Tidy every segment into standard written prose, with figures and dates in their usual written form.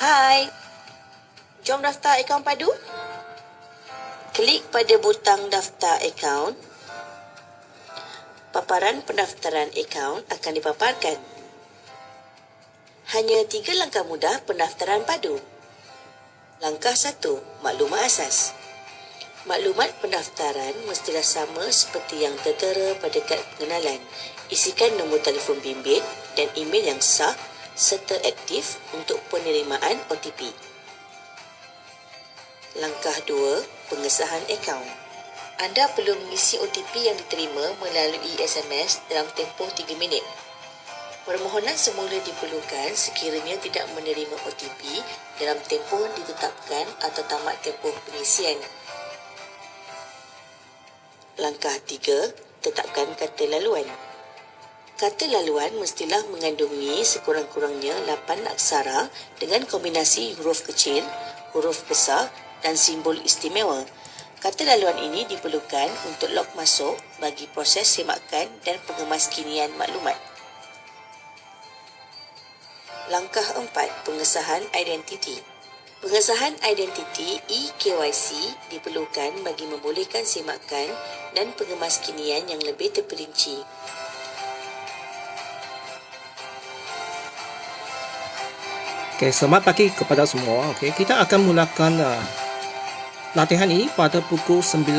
Hai, jom daftar akaun padu. Klik pada butang daftar akaun. Paparan pendaftaran akaun akan dipaparkan. Hanya 3 langkah mudah pendaftaran padu. Langkah 1, maklumat asas. Maklumat pendaftaran mestilah sama seperti yang tertera pada kad pengenalan. Isikan nombor telefon bimbit dan email yang sah serta aktif untuk penerimaan OTP. Langkah 2, pengesahan akaun. Anda perlu mengisi OTP yang diterima melalui SMS dalam tempoh 3 minit. Permohonan semula diperlukan sekiranya tidak menerima OTP dalam tempoh ditetapkan atau tamat tempoh pengisian. Langkah 3, tetapkan kata laluan. Kata laluan mestilah mengandungi sekurang-kurangnya 8 aksara dengan kombinasi huruf kecil, huruf besar dan simbol istimewa. Kata laluan ini diperlukan untuk log masuk bagi proses semakan dan pengemaskinian maklumat. Langkah 4, pengesahan identiti. Pengesahan identiti eKYC diperlukan bagi membolehkan semakan dan pengemaskinian yang lebih terperinci. Okay, selamat pagi kepada semua. Okay, kita akan mulakan latihan ini pada pukul 9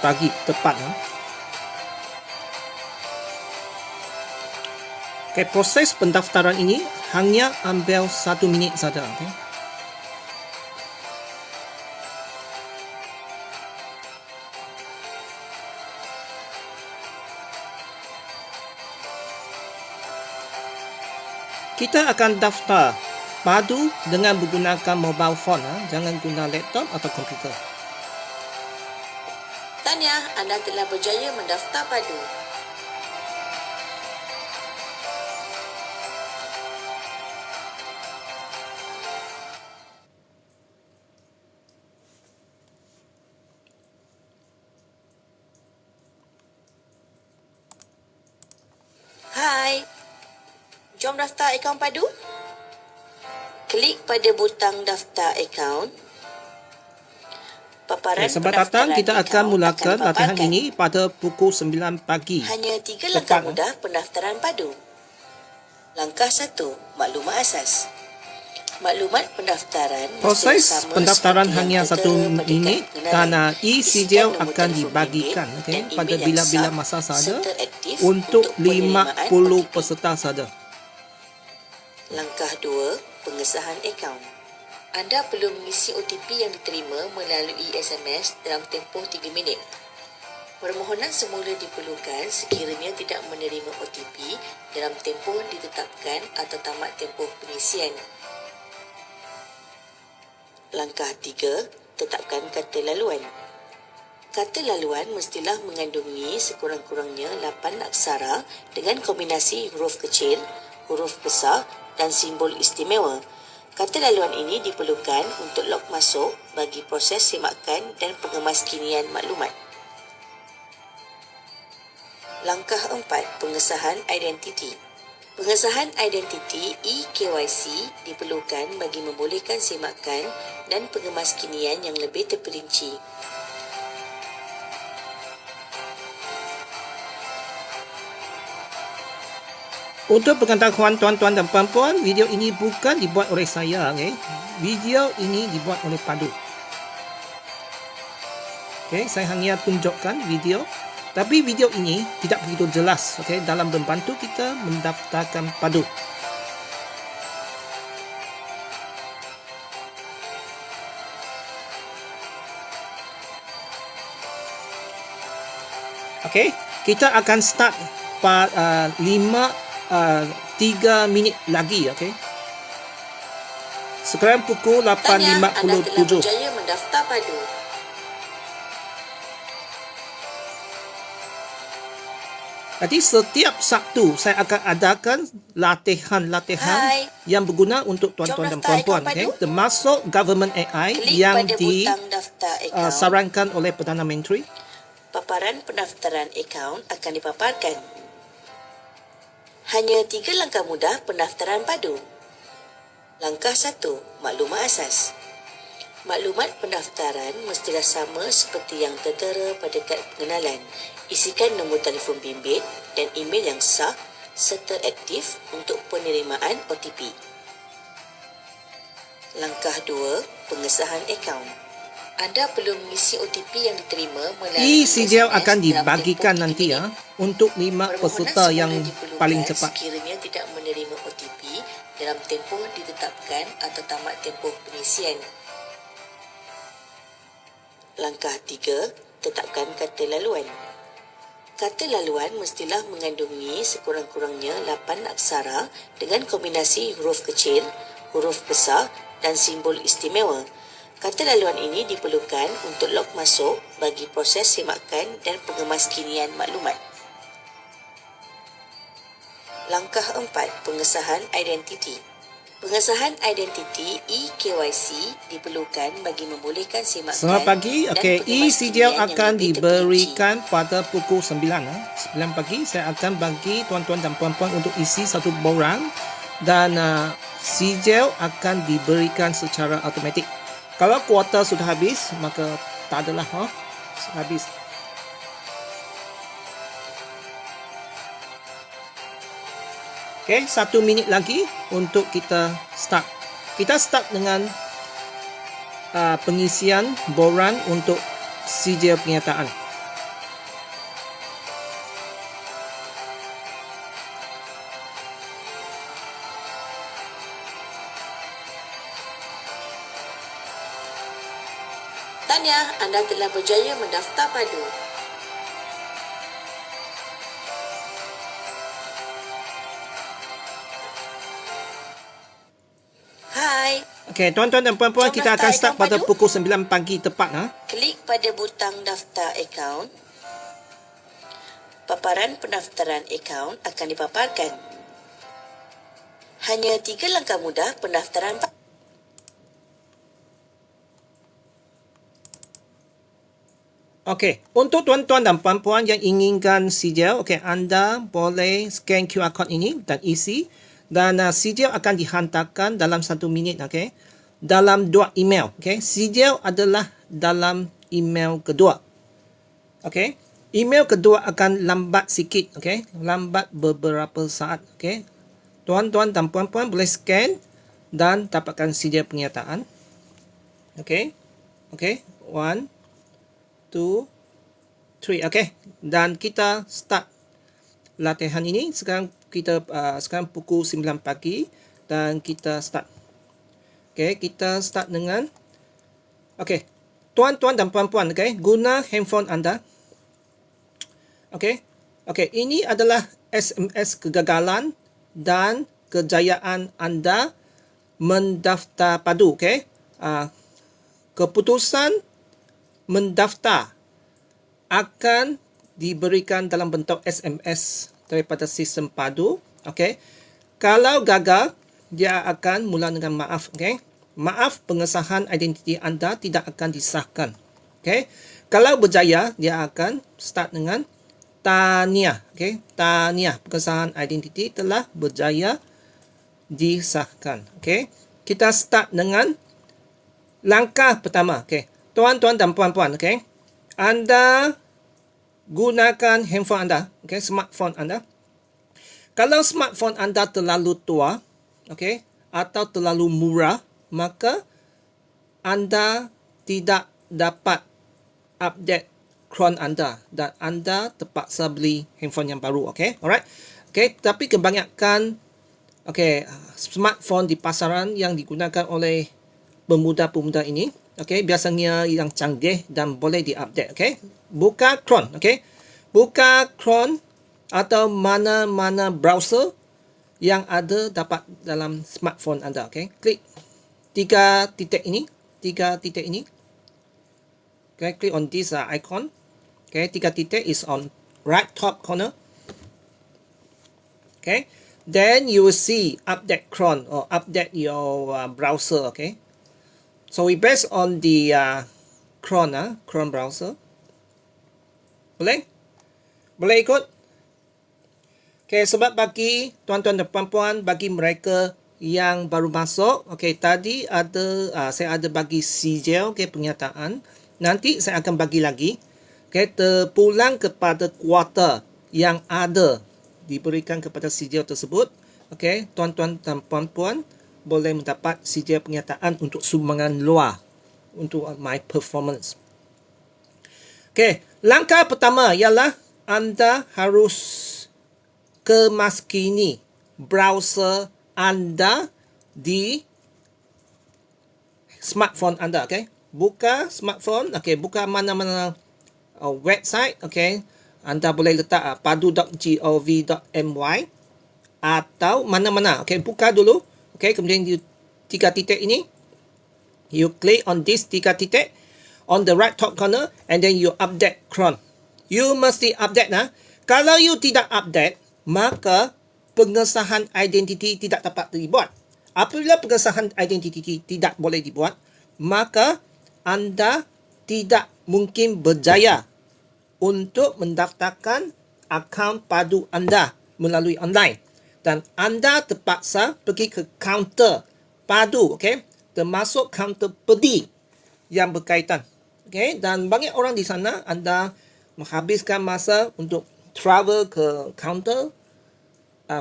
pagi tepat. Okay, proses pendaftaran ini hanya ambil 1 minit saja. Okay. Kita akan daftar padu dengan menggunakan mobile phone, jangan guna laptop atau komputer. Tahniah, anda telah berjaya mendaftar padu. Hai, jom daftar akaun padu. Klik pada butang daftar akaun. Paparan Selamat datang, kita akan mulakan latihan ini pada pukul 9 pagi. Hanya 3 langkah mudah pendaftaran padu. Langkah 1, maklumat asas. Maklumat pendaftaran proses pendaftaran hanya 1 minit dan e-sijil akan dibagikan pada bila-bila masa saja untuk 50 peserta saja. Langkah 2, pengesahan akaun. Anda perlu mengisi OTP yang diterima melalui SMS dalam tempoh 3 minit. Permohonan semula diperlukan sekiranya tidak menerima OTP dalam tempoh ditetapkan atau tamat tempoh pengisian. Langkah 3, tetapkan kata laluan. Kata laluan mestilah mengandungi sekurang-kurangnya 8 aksara dengan kombinasi huruf kecil, huruf besar dan simbol istimewa. Kata laluan ini diperlukan untuk log masuk bagi proses semakan dan pengemaskinian maklumat. Langkah 4, pengesahan identiti. Pengesahan identiti eKYC diperlukan bagi membolehkan semakan dan pengemaskinian yang lebih terperinci. Untuk pengetahuan tuan-tuan dan puan-puan, video ini bukan dibuat oleh saya. Video ini dibuat oleh Padu. Saya hanya tunjukkan video. Tapi video ini tidak begitu jelas dalam membantu kita mendaftarkan padu. Kita akan start pada 3 minit lagi. Sekarang pukul 8.57. Anda telah berjaya mendaftar padu. Jadi setiap Sabtu saya akan adakan latihan-latihan yang berguna untuk tuan-tuan dan puan-puan, termasuk government AI yang disarankan oleh Perdana Menteri. Paparan pendaftaran akaun akan dipaparkan. Hanya 3 langkah mudah pendaftaran padu. Langkah 1. Maklumat asas. Maklumat pendaftaran mestilah sama seperti yang tertera pada kad pengenalan. Isikan nombor telefon bimbit dan email yang sah serta aktif untuk penerimaan OTP. Langkah 2. Pengesahan akaun. Anda perlu mengisi OTP yang diterima melalui E-CJL SMS akan dalam dibagikan tempoh 3 nanti minit. untuk 5 Permohonan peserta semula yang diperlukan paling cepat. sekiranya tidak menerima OTP dalam tempoh ditetapkan atau tamat tempoh pengisian. Langkah 3. Tetapkan kata laluan. Kata laluan mestilah mengandungi sekurang-kurangnya 8 aksara dengan kombinasi huruf kecil, huruf besar dan simbol istimewa. Kata laluan ini diperlukan untuk log masuk bagi proses semakan dan pengemaskinian maklumat. Langkah 4. Pengesahan identiti. Pengesahan identiti eKYC diperlukan bagi membolehkan semakan. Selamat pagi. dan Okey, pengemaskinian E-CJL yang akan lebih diberikan pada pukul 9. 9 pagi saya akan bagi tuan-tuan dan puan-puan untuk isi satu borang dan CJL akan diberikan secara automatik. Kalau kuota sudah habis, maka tak adalah habis. Okey, 1 minit lagi untuk kita start. Kita start dengan pengisian borang untuk CJL penyataan. Tahniah, anda telah berjaya mendaftar padu. Hai, Okey, tuan-tuan dan puan-puan, Jom kita akan daftar start akaun pada padu. pukul 9 pagi tepat. Klik pada butang daftar akaun. Paparan pendaftaran akaun akan dipaparkan. Hanya 3 langkah mudah pendaftaran. Okey, untuk tuan-tuan dan puan-puan yang inginkan CJL, okey, anda boleh scan QR code ini dan isi, dan CJL akan dihantarkan dalam 1 minit, okey, dalam 2 email. Okey, CJL adalah dalam email kedua. Okey, email kedua akan lambat sikit, okey, lambat beberapa saat. Okey, tuan-tuan dan puan-puan boleh scan dan dapatkan CJL penyataan. Okey, okey, 1, 2, 3. Okey, dan kita start latihan ini. Sekarang kita sekarang pukul 9 pagi dan kita start. Okey, kita start dengan okey. Tuan-tuan dan puan-puan, okey, guna handphone anda. Okey. Okey, ini adalah SMS kegagalan dan kejayaan anda mendaftar padu, okey. Keputusan mendaftar akan diberikan dalam bentuk SMS daripada sistem padu. Okey. Kalau gagal, dia akan mula dengan maaf. Okey. Maaf, pengesahan identiti anda tidak akan disahkan. Okey. Kalau berjaya, dia akan start dengan tahniah. Okey. Tahniah, pengesahan identiti telah berjaya disahkan. Okey. Kita start dengan langkah pertama. Okey. Tuan-tuan dan puan-puan, okey. Anda gunakan handphone anda, okey, smartphone anda. Kalau smartphone anda terlalu tua, okey, atau terlalu murah, maka anda tidak dapat update Chrome anda dan anda terpaksa beli handphone yang baru, okey. Alright. Okey, tapi kebanyakan smartphone di pasaran yang digunakan oleh pemuda-pemuda ini, okey, biasanya yang canggih dan boleh diupdate, okey. Buka Chrome, okey. Buka Chrome atau mana-mana browser yang ada dapat dalam smartphone anda, okey. Klik 3 titik ini, Okay, click on this icon. Okay, 3 titik is on right top corner. Okay, then you will see update Chrome or update your browser, okay. So we based on the Chrome browser. Boleh? Boleh ikut? Okay, sebab bagi tuan-tuan dan puan-puan, bagi mereka yang baru masuk, okey, tadi ada saya ada bagi sijil, okey, pernyataan. Nanti saya akan bagi lagi. Okey, terpulang kepada kuarter yang ada diberikan kepada sijil tersebut. Okey, tuan-tuan dan puan-puan boleh mendapat sijil pernyataan untuk sumbangan luar untuk my performance. Okey, langkah pertama ialah anda harus kemaskini browser anda di smartphone anda. Okey, buka smartphone. Okey, buka mana-mana website. Okey, anda boleh letak padu.gov.my atau mana-mana. Okey, buka dulu. Okey, kemudian you 3 titik ini, you click on this 3 titik on the right top corner and then you update Chrome. You mesti update nah. Kalau you tidak update, maka pengesahan identiti tidak dapat dibuat. Apabila pengesahan identiti tidak boleh dibuat, maka anda tidak mungkin berjaya untuk mendaftarkan akaun padu anda melalui online. Dan anda terpaksa pergi ke kaunter padu, okey, termasuk kaunter pedi yang berkaitan. Okey, dan banyak orang di sana anda menghabiskan masa untuk travel ke kaunter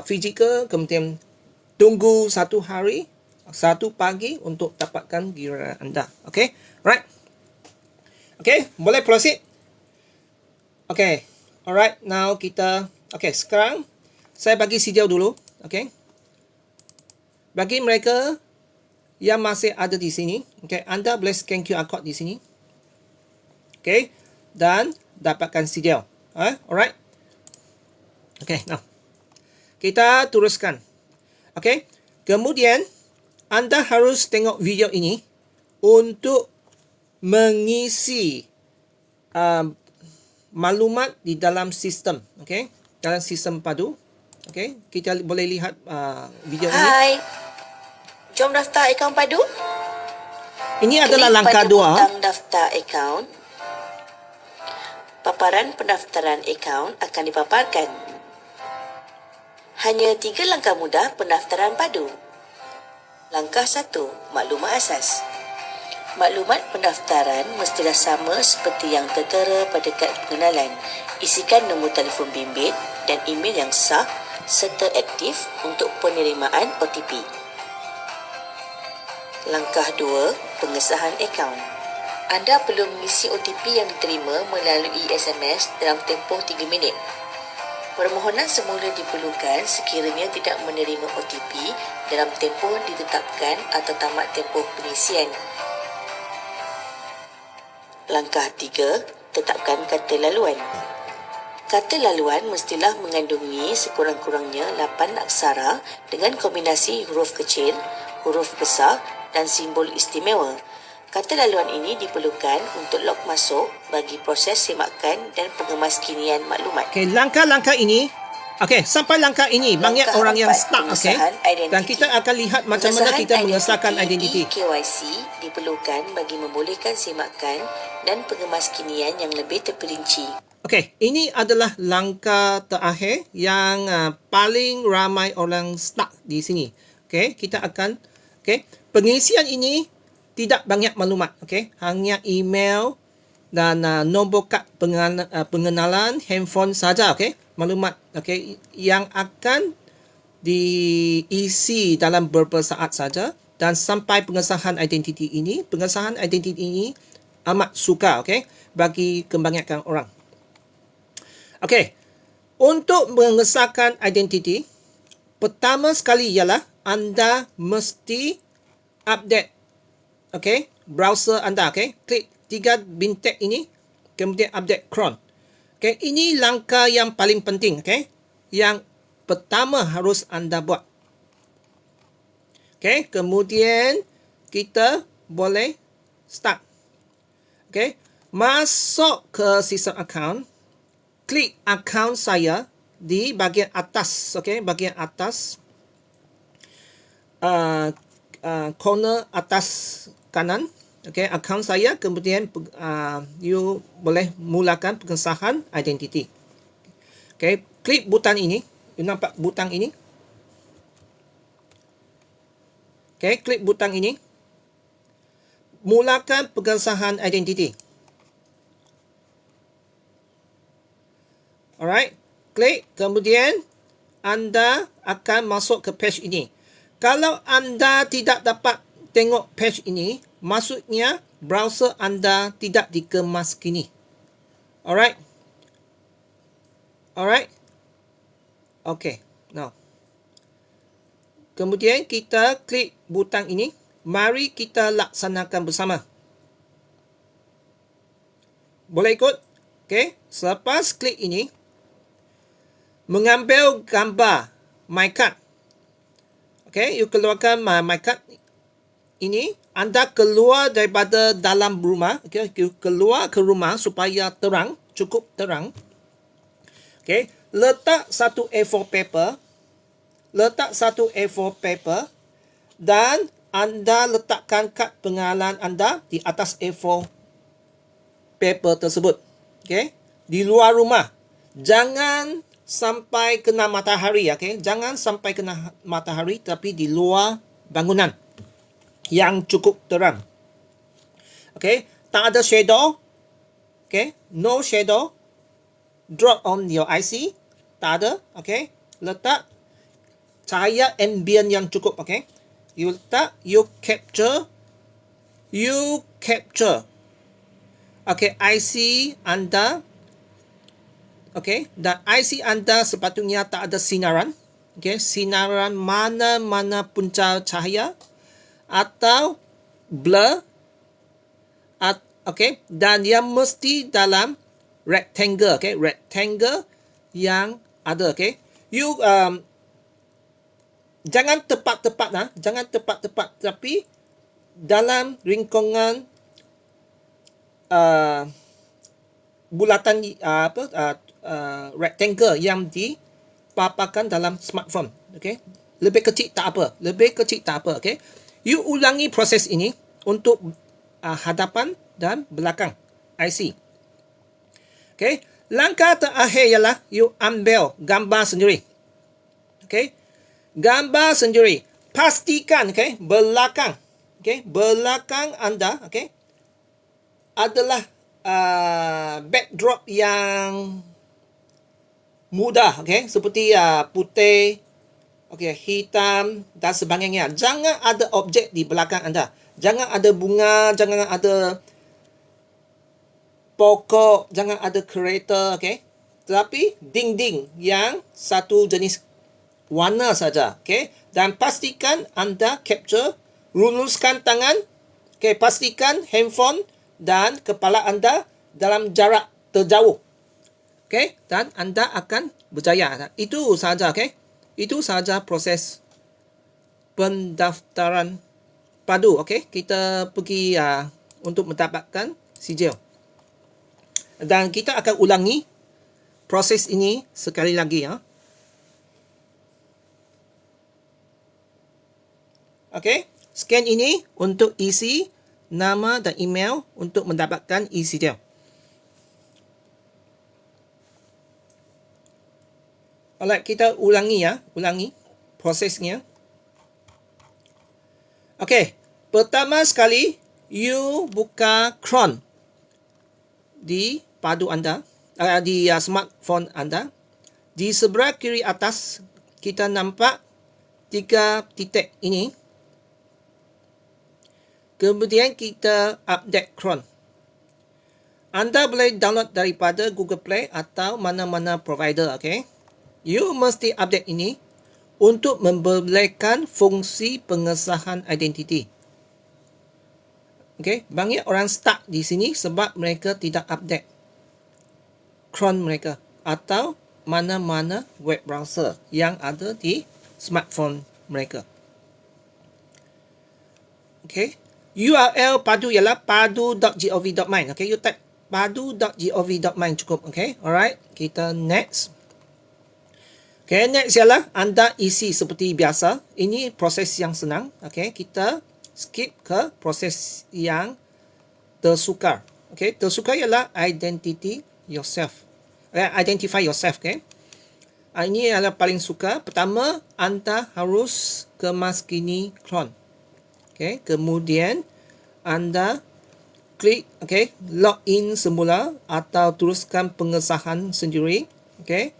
fizikal, kemudian tunggu 1 hari, 1 pagi untuk dapatkan giliran anda. Okey, right? Okey, boleh proceed? Okey, alright, now kita, okey, sekarang saya bagi sijil dulu. Okey, bagi mereka yang masih ada di sini, okey, anda boleh scan QR code di sini. Okey, dan dapatkan sijil. Alright. Okey, now kita teruskan. Okey, kemudian anda harus tengok video ini untuk mengisi maklumat di dalam sistem. Okey, dalam sistem padu. Okey, kita boleh lihat video ini. Hai, jom daftar akaun padu. Ini adalah Klik langkah pada 2. butang daftar akaun. Paparan pendaftaran akaun akan dipaparkan. Hanya 3 langkah mudah pendaftaran padu. Langkah 1, maklumat asas. Maklumat pendaftaran mestilah sama seperti yang tertera pada kad pengenalan. Isikan nombor telefon bimbit dan email yang sah serta aktif untuk penerimaan OTP. Langkah 2, pengesahan akaun. Anda perlu mengisi OTP yang diterima melalui SMS dalam tempoh 3 minit. Permohonan semula diperlukan sekiranya tidak menerima OTP dalam tempoh ditetapkan atau tamat tempoh pengisian. Langkah 3, tetapkan kata laluan. Kata laluan mestilah mengandungi sekurang-kurangnya 8 aksara dengan kombinasi huruf kecil, huruf besar dan simbol istimewa. Kata laluan ini diperlukan untuk log masuk bagi proses semakan dan pengemaskinian maklumat. Okey, langkah-langkah ini, okey, sampai langkah ini banyak Langkah orang yang 4, stuck, okey. Dan kita akan lihat macam mana kita mengesahkan identiti. KYC diperlukan bagi membolehkan semakan dan pengemaskinian yang lebih terperinci. Okey, ini adalah langkah terakhir yang paling ramai orang stuck di sini. Okey, kita akan, okey, pengisian ini tidak banyak maklumat, okey, hanya email dan nombor kad pengenalan handphone saja, okey, maklumat, okey, yang akan diisi dalam beberapa saat saja. Dan sampai pengesahan identiti ini amat sukar, okey, bagi kebanyakan orang. Okey, untuk mengesahkan identiti, pertama sekali ialah anda mesti update, okey, browser anda, okey. Klik 3 bintik ini, kemudian update Chrome. Okey, ini langkah yang paling penting, okey. Yang pertama harus anda buat. Okey, kemudian kita boleh start. Okey, masuk ke sistem akaun. Klik akaun saya di bahagian atas, okey, bahagian atas corner atas kanan, okey, akaun saya, kemudian you boleh mulakan pengesahan identiti. Okey, klik butang ini, you nampak butang ini. Okay, klik butang ini. Mulakan pengesahan identiti. Alright, klik. Kemudian anda akan masuk ke page ini. Kalau anda tidak dapat tengok page ini, maksudnya browser anda tidak dikemas kini. Alright. Alright. Okay, now. Kemudian kita klik butang ini. Mari kita laksanakan bersama. Boleh ikut? Okay. Selepas klik ini, mengambil gambar my card. Okay, you keluarkan my card ini. Anda keluar daripada dalam rumah. Okay, you keluar ke rumah supaya terang, cukup terang. Okay, letak satu A4 paper. Letak satu A4 paper dan anda letakkan kad pengenalan anda di atas A4 paper tersebut. Okay, di luar rumah. Jangan sampai kena matahari, okay? Jangan sampai kena matahari, tapi di luar bangunan yang cukup terang. Okay, tak ada shadow. Okay, no shadow. Drop on your IC. Tak ada, okay? Letak cahaya ambient yang cukup, okay? You letak, you capture. Okay, IC anda. Okay, dan IC anda sepatutnya tak ada sinaran. Okay, sinaran mana-mana punca cahaya atau blur. Okay, dan yang mesti dalam rectangle. Okay, rectangle yang ada. Okay, you jangan tepat-tepat, jangan tepat-tepat, tapi dalam lingkungan bulatan rectangle yang dipaparkan dalam smartphone. Okay, lebih kecil tak apa, okay. You ulangi proses ini untuk hadapan dan belakang IC. Okay, langkah terakhir ialah you ambil gambar sendiri. Okay, gambar sendiri. Pastikan, okay, belakang, okay, belakang anda, okay, adalah backdrop yang mudah, okay, seperti putih, okay, hitam dan sebagainya. Jangan ada objek di belakang anda. Jangan ada bunga, jangan ada pokok, jangan ada kereta, okay. Tetapi dinding yang satu jenis warna saja, okay. Dan pastikan anda capture, luluskan tangan, okay. Pastikan handphone dan kepala anda dalam jarak terjauh, okay. Dan anda akan berjaya. Itu saja, okay. Itu saja proses pendaftaran padu, okay. Kita pergi untuk mendapatkan sijil. Dan kita akan ulangi proses ini sekali lagi, Okay, scan ini untuk isi nama dan email untuk mendapatkan e-sijil. Alright, kita ulangi ulangi prosesnya. Okay, pertama sekali you buka Chrome di padu anda, di smartphone anda. Di sebelah kiri atas kita nampak 3 titik ini. Kemudian kita update Chrome. Anda boleh download daripada Google Play atau mana-mana provider, okay. You mesti update ini untuk membolehkan fungsi pengesahan identiti. Okay, banyak orang stuck di sini sebab mereka tidak update Chrome mereka atau mana-mana web browser yang ada di smartphone mereka. Okay, URL padu ialah padu.gov.my. Okay, you type padu.gov.my cukup. Okay, alright, kita next. Okay, next ialah anda isi seperti biasa. Ini proses yang senang. Okay, kita skip ke proses yang tersukar. Okay, tersukar ialah identify yourself. Okay. Ini adalah paling sukar. Pertama, anda harus kemaskini Chrome. Okay, kemudian anda klik login semula atau teruskan pengesahan sendiri. Okay,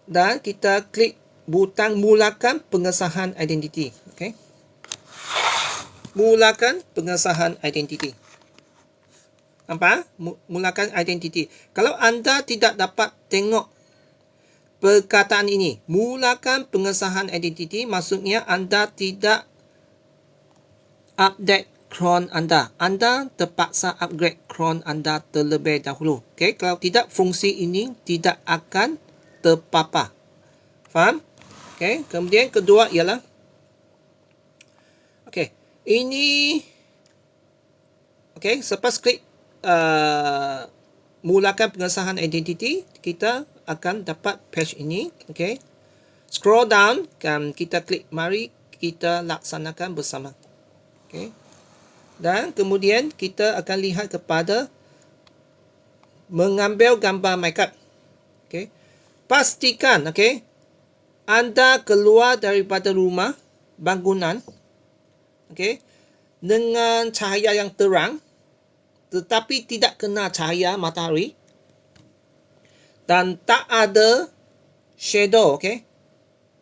dan kita klik butang mulakan pengesahan identiti. Okay, mulakan pengesahan identiti. Nampak? Mulakan identiti. Kalau anda tidak dapat tengok perkataan ini, mulakan pengesahan identiti, maksudnya anda tidak update cron anda. Anda terpaksa upgrade cron anda terlebih dahulu. Okay? Kalau tidak, fungsi ini tidak akan terpapar. Faham? Okay? Kemudian kedua ialah, okay, ini, okay, selepas klik mulakan pengesahan identiti, kita akan dapat page ini. Okay, scroll down dan kita klik mari kita laksanakan bersama. Okay, dan kemudian kita akan lihat kepada mengambil gambar MyCard. Okay, pastikan anda keluar daripada rumah bangunan dengan cahaya yang terang, tetapi tidak kena cahaya matahari dan tak ada shadow,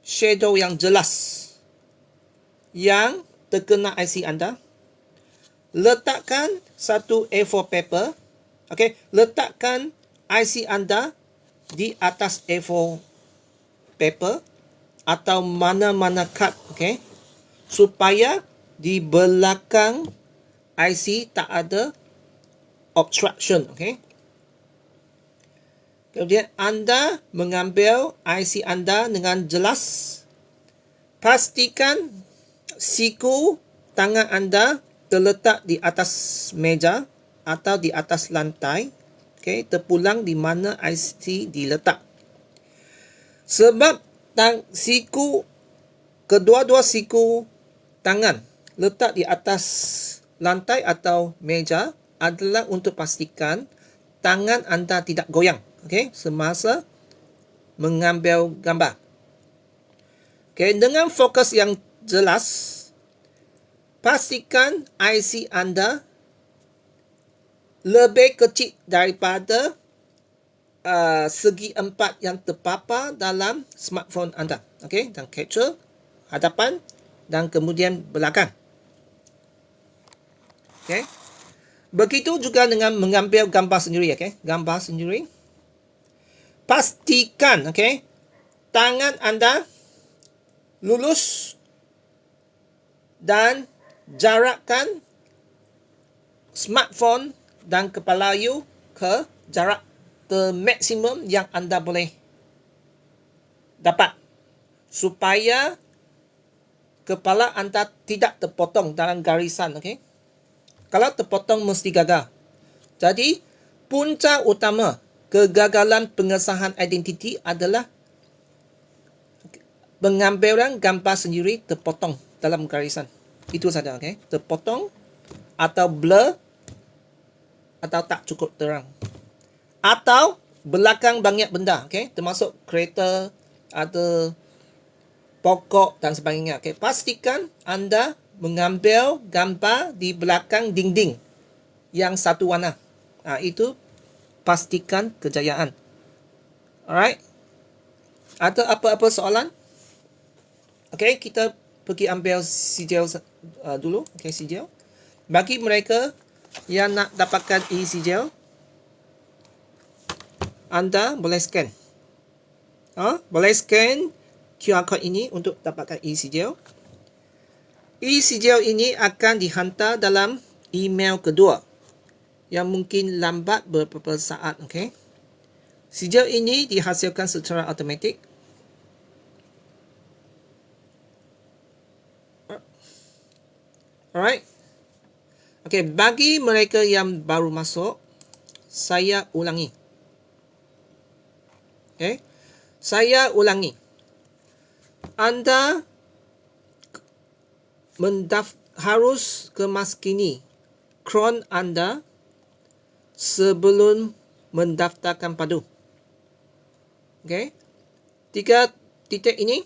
shadow yang jelas yang terkena IC anda. Letakkan satu A4 paper, letakkan IC anda di atas A4 paper atau mana-mana kad, supaya di belakang IC tak ada obstruction. Kemudian anda mengambil IC anda dengan jelas. Pastikan siku tangan anda terletak di atas meja atau di atas lantai, terpulang di mana IC diletak. Sebab siku, kedua-dua siku tangan letak di atas lantai atau meja adalah untuk pastikan tangan anda tidak goyang, semasa mengambil gambar. Dengan fokus yang jelas, pastikan IC anda lebih kecil daripada segi empat yang terpapar dalam smartphone anda. Dan capture hadapan dan kemudian belakang. Begitu juga dengan mengambil gambar sendiri. Gambar sendiri. Pastikan tangan anda lurus dan jarakkan smartphone dan kepala you ke jarak termaksimum yang anda boleh dapat, supaya kepala anda tidak terpotong dalam garisan. Kalau terpotong mesti gagal. Jadi punca utama kegagalan pengesahan identiti adalah pengambilan gambar sendiri terpotong dalam garisan. Itu saja. Terpotong atau blur atau tak cukup terang, atau belakang banyak benda, termasuk kereta, ada pokok dan sebagainya. Pastikan anda mengambil gambar di belakang dinding yang satu warna. Itu pastikan kejayaan. Alright. Ada apa-apa soalan? Kita pergi ambil sijil dulu. Sijil. Bagi mereka yang nak dapatkan e-sijil, anda boleh scan. Boleh scan QR code ini untuk dapatkan e-sijil. E-sijil ini akan dihantar dalam email kedua yang mungkin lambat beberapa saat. Sijil ini dihasilkan secara automatik. Alright. Bagi mereka yang baru masuk, saya ulangi. Saya ulangi. Anda harus kemaskini cron anda sebelum mendaftarkan padu. 3 titik ini.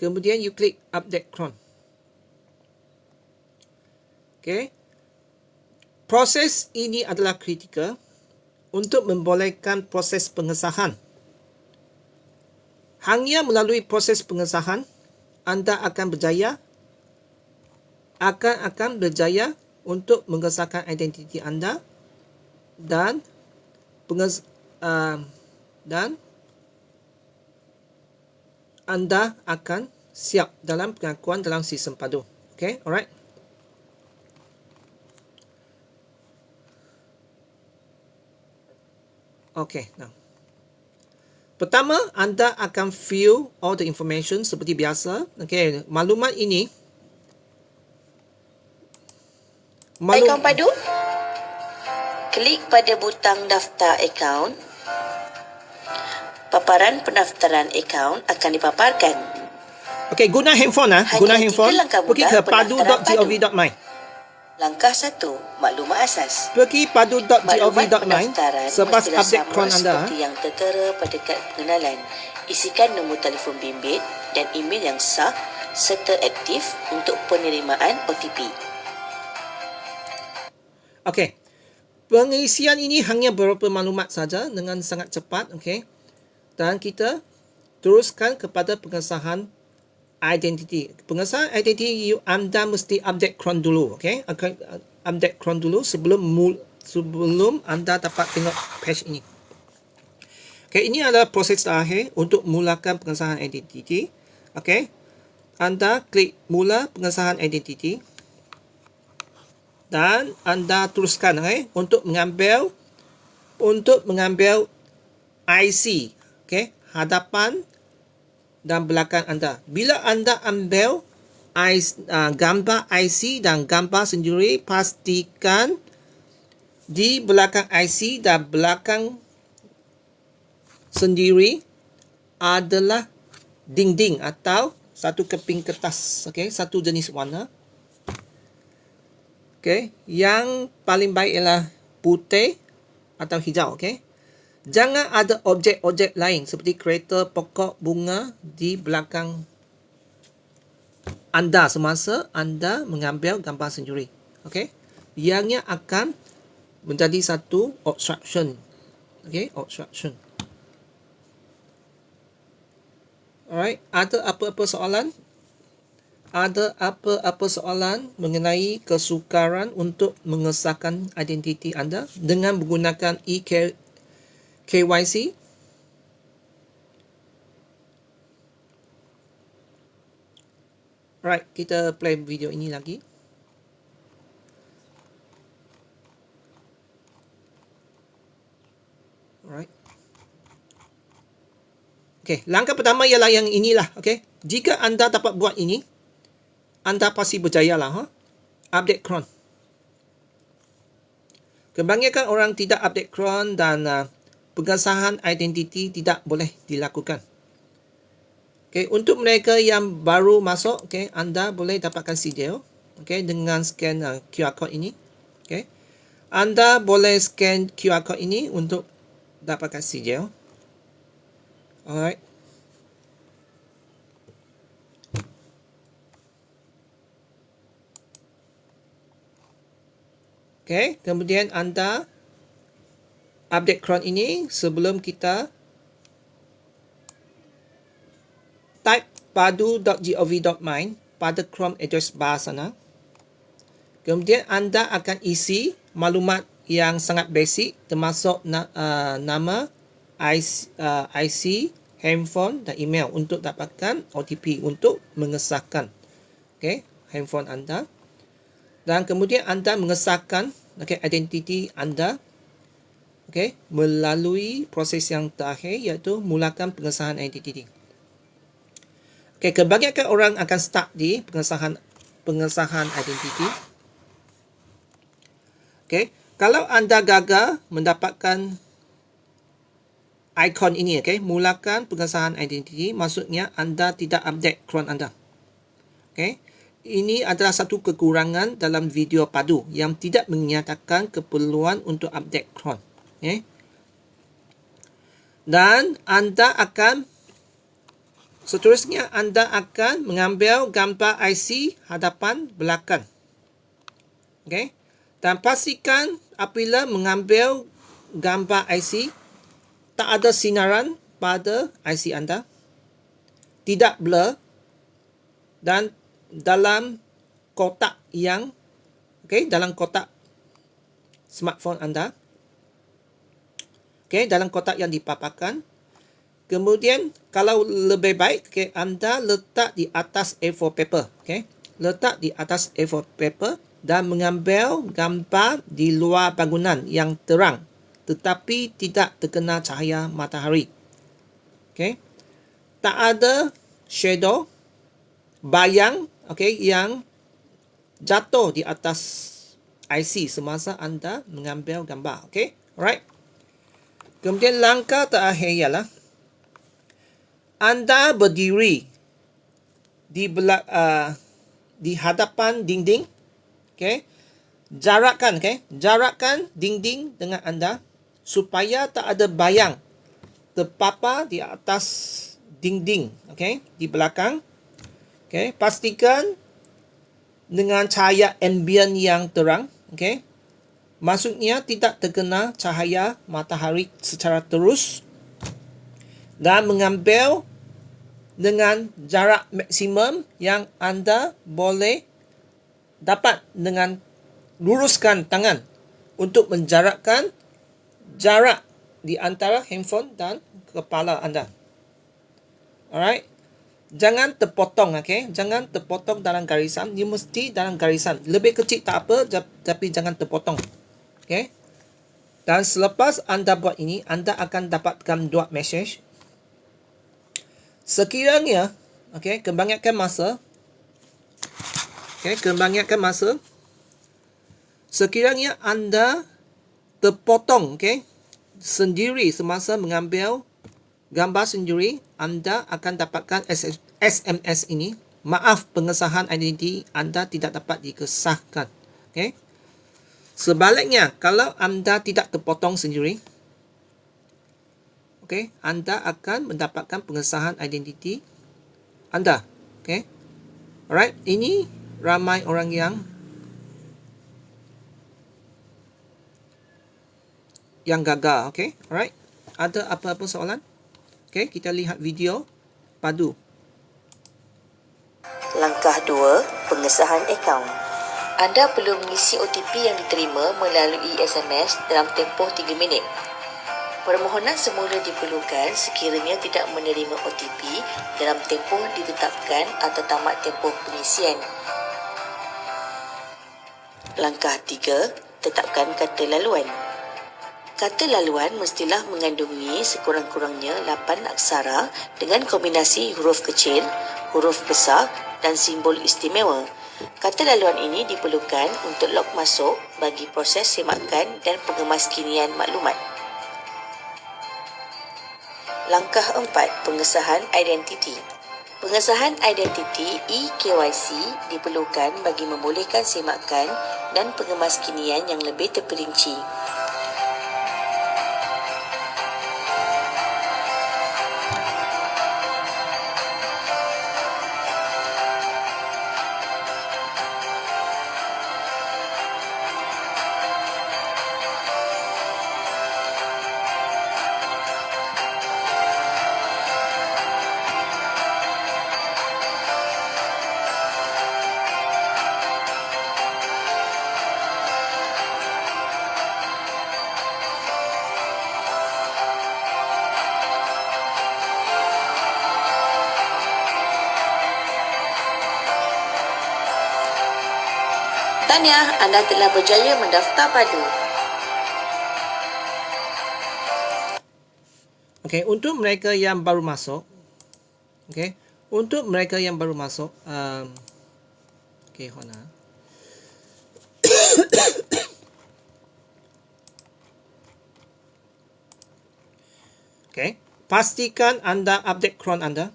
Kemudian you klik update cron. Okey. Proses ini adalah kritikal untuk membolehkan proses pengesahan. Hanya melalui proses pengesahan, anda akan berjaya untuk mengesahkan identiti anda dan anda akan siap dalam pengakuan dalam sistem padu. Okay, alright. Okay, now. Pertama, anda akan fill all the information seperti biasa. Okay, maklumat ini. Akaun padu. Klik pada butang daftar akaun. Paparan pendaftaran akaun akan dipaparkan. Okay, guna handphone guna handphone. Pergi ke padu.gov.my. Langkah 1, maklumat asas. Pergi padu.gov.my. Selepas update cron anda. Seperti yang tertera pada kad pengenalan. Isikan nombor telefon bimbit dan email yang sah serta aktif untuk penerimaan OTP. Okey. Pengisian ini hanya beberapa maklumat saja dengan sangat cepat, okey. Dan kita teruskan kepada pengesahan identiti. Pengesahan identiti anda mesti update cron dulu, okey. Update cron dulu sebelum anda dapat tengok page ini. Okey, ini adalah proses terakhir untuk mulakan pengesahan identiti. Okey. Anda klik mula pengesahan identiti. Dan anda teruskan untuk mengambil IC, okey, hadapan dan belakang anda. Bila anda ambil gambar IC dan gambar sendiri, pastikan di belakang IC dan belakang sendiri adalah dinding atau satu keping kertas, okey, satu jenis warna. Okay. Yang paling baik ialah putih atau hijau. Okay. Jangan ada objek-objek lain seperti kereta, pokok, bunga di belakang anda semasa anda mengambil gambar sendiri. Okay. Ianya akan menjadi satu obstruction. Okay. Obstruction. Alright. Ada apa-apa soalan? Ada apa-apa soalan mengenai kesukaran untuk mengesahkan identiti anda dengan menggunakan KYC? Right, kita play video ini lagi. Alright. Okay, langkah pertama ialah yang inilah. Okay, jika anda dapat buat ini, anda pasti berjaya lah. Update cron. Kebanyakan orang tidak update cron dan pengesahan identiti tidak boleh dilakukan. Okay, untuk mereka yang baru masuk, okay, anda boleh dapatkan sijil, okay, dengan scan QR code ini. Okay. Anda boleh scan QR code ini untuk dapatkan sijil. Alright. Okay, kemudian anda update cron ini sebelum kita type padu.gov.my pada Chrome address bar sana. Kemudian anda akan isi maklumat yang sangat basic termasuk nama, IC, handphone dan email untuk dapatkan OTP untuk mengesahkan handphone anda. Dan kemudian anda mengesahkan identiti anda melalui proses yang terakhir iaitu mulakan pengesahan identiti. Kebanyakan orang akan start di pengesahan identiti. Kalau anda gagal mendapatkan ikon ini, mulakan pengesahan identiti, maksudnya anda tidak update cron anda. Ini adalah satu kekurangan dalam video padu yang tidak menyatakan keperluan untuk update cron. Dan seterusnya anda akan mengambil gambar IC hadapan belakang. Okey. Dan pastikan apabila mengambil gambar IC, tak ada sinaran pada IC anda, tidak blur dan dalam kotak yang dalam kotak smartphone anda. Dalam kotak yang dipaparkan. Kemudian kalau lebih baik anda letak di atas A4 paper. Letak di atas A4 paper dan mengambil gambar di luar bangunan yang terang tetapi tidak terkena cahaya matahari. Tak ada shadow, bayang yang jatuh di atas IC semasa anda mengambil gambar. Alright. Kemudian langkah terakhir ialah anda berdiri di hadapan dinding. Jarakkan dinding dengan anda supaya tak ada bayang terpapar di atas dinding, di belakang. Pastikan dengan cahaya ambient yang terang, maksudnya tidak terkena cahaya matahari secara terus, dan mengambil dengan jarak maksimum yang anda boleh dapat dengan luruskan tangan untuk menjarakkan jarak di antara handphone dan kepala anda. Alright. Jangan terpotong, Jangan terpotong dalam garisan. Dia mesti dalam garisan. Lebih kecil tak apa, tapi jangan terpotong. Dan selepas anda buat ini, anda akan dapatkan dua mesej. Sekiranya, kebanyakan masa, sekiranya anda terpotong, sendiri semasa mengambil gambar sendiri, anda akan dapatkan SMS ini. Maaf, pengesahan identiti anda tidak dapat dikesahkan. Sebaliknya, kalau anda tidak terpotong sendiri, anda akan mendapatkan pengesahan identiti anda. Alright, ini ramai orang yang gagal. Alright. Ada apa-apa soalan? Kita lihat video padu. Langkah 2, pengesahan akaun. Anda perlu mengisi OTP yang diterima melalui SMS dalam tempoh 3 minit. Permohonan semula diperlukan sekiranya tidak menerima OTP dalam tempoh ditetapkan atau tamat tempoh pengisian. Langkah 3, tetapkan kata laluan. Kata laluan mestilah mengandungi sekurang-kurangnya 8 aksara dengan kombinasi huruf kecil, huruf besar dan simbol istimewa. Kata laluan ini diperlukan untuk log masuk bagi proses semakan dan pengemaskinian maklumat. Langkah 4, pengesahan identiti. Pengesahan identiti eKYC diperlukan bagi membolehkan semakan dan pengemaskinian yang lebih terperinci. Tahniah, anda telah berjaya mendaftar padu. Untuk mereka yang baru masuk, untuk mereka yang baru masuk, Hona. Pastikan anda update Chrome anda.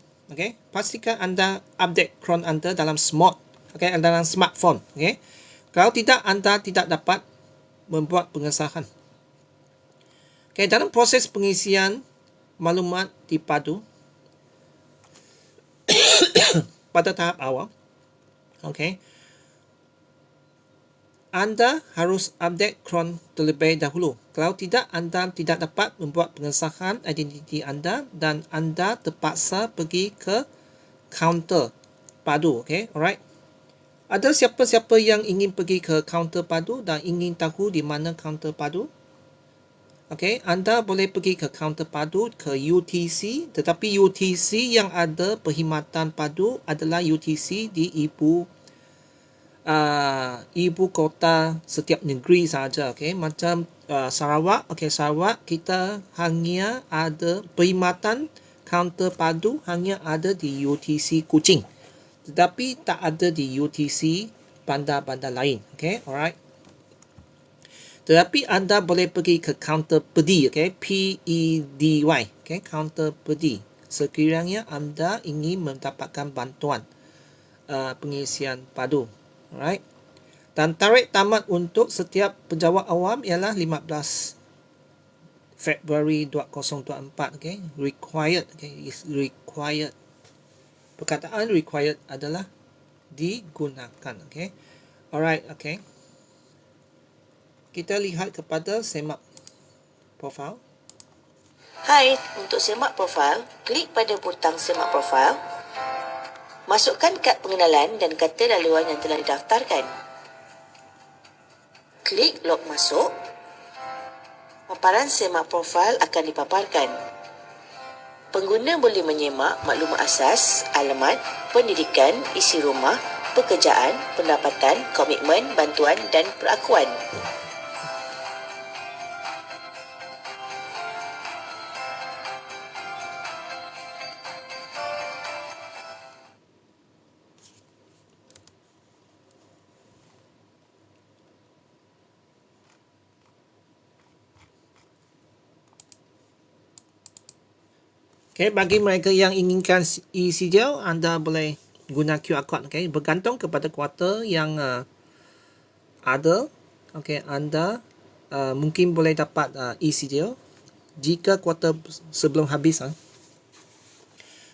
Pastikan anda update Chrome anda dalam dalam smartphone. Kalau tidak, anda tidak dapat membuat pengesahan. Dalam proses pengisian maklumat di padu pada tahap awal, Anda harus update cron terlebih dahulu. Kalau tidak, anda tidak dapat membuat pengesahan identiti anda dan anda terpaksa pergi ke kaunter padu. Okay, alright. Ada siapa-siapa yang ingin pergi ke kaunter padu dan ingin tahu di mana kaunter padu? Okay, anda boleh pergi ke kaunter padu ke UTC, tetapi UTC yang ada perkhidmatan padu adalah UTC di ibu kota setiap negeri saja. Okay, macam Sarawak. Okay, Sarawak kita hanya ada perkhidmatan kaunter padu hanya ada di UTC Kuching, tetapi tak ada di UTC bandar-bandar lain. Okay, alright. Tetapi anda boleh pergi ke kaunter pedi, okay, PEDY, okay, kaunter pedi sekiranya anda ingin mendapatkan bantuan pengisian padu. Alright. Dan tarikh tamat untuk setiap penjawat awam ialah 15 Februari 2024. Okay, required. Okay, is required. Perkataan required adalah digunakan. Okay, alright. Okay, kita lihat kepada semak profil. Hai, untuk semak profil, klik pada butang semak profil. Masukkan kad pengenalan dan kata laluan yang telah didaftarkan. Klik log masuk. Paparan semak profil akan dipaparkan. Pengguna boleh menyemak maklumat asas, alamat, pendidikan, isi rumah, pekerjaan, pendapatan, komitmen, bantuan dan perakuan. Okay, bagi mereka yang inginkan e-sijil, anda boleh guna QR code. Okay, bergantung kepada kuota yang ada. Okay, anda mungkin boleh dapat e-sijil jika kuota sebelum habis.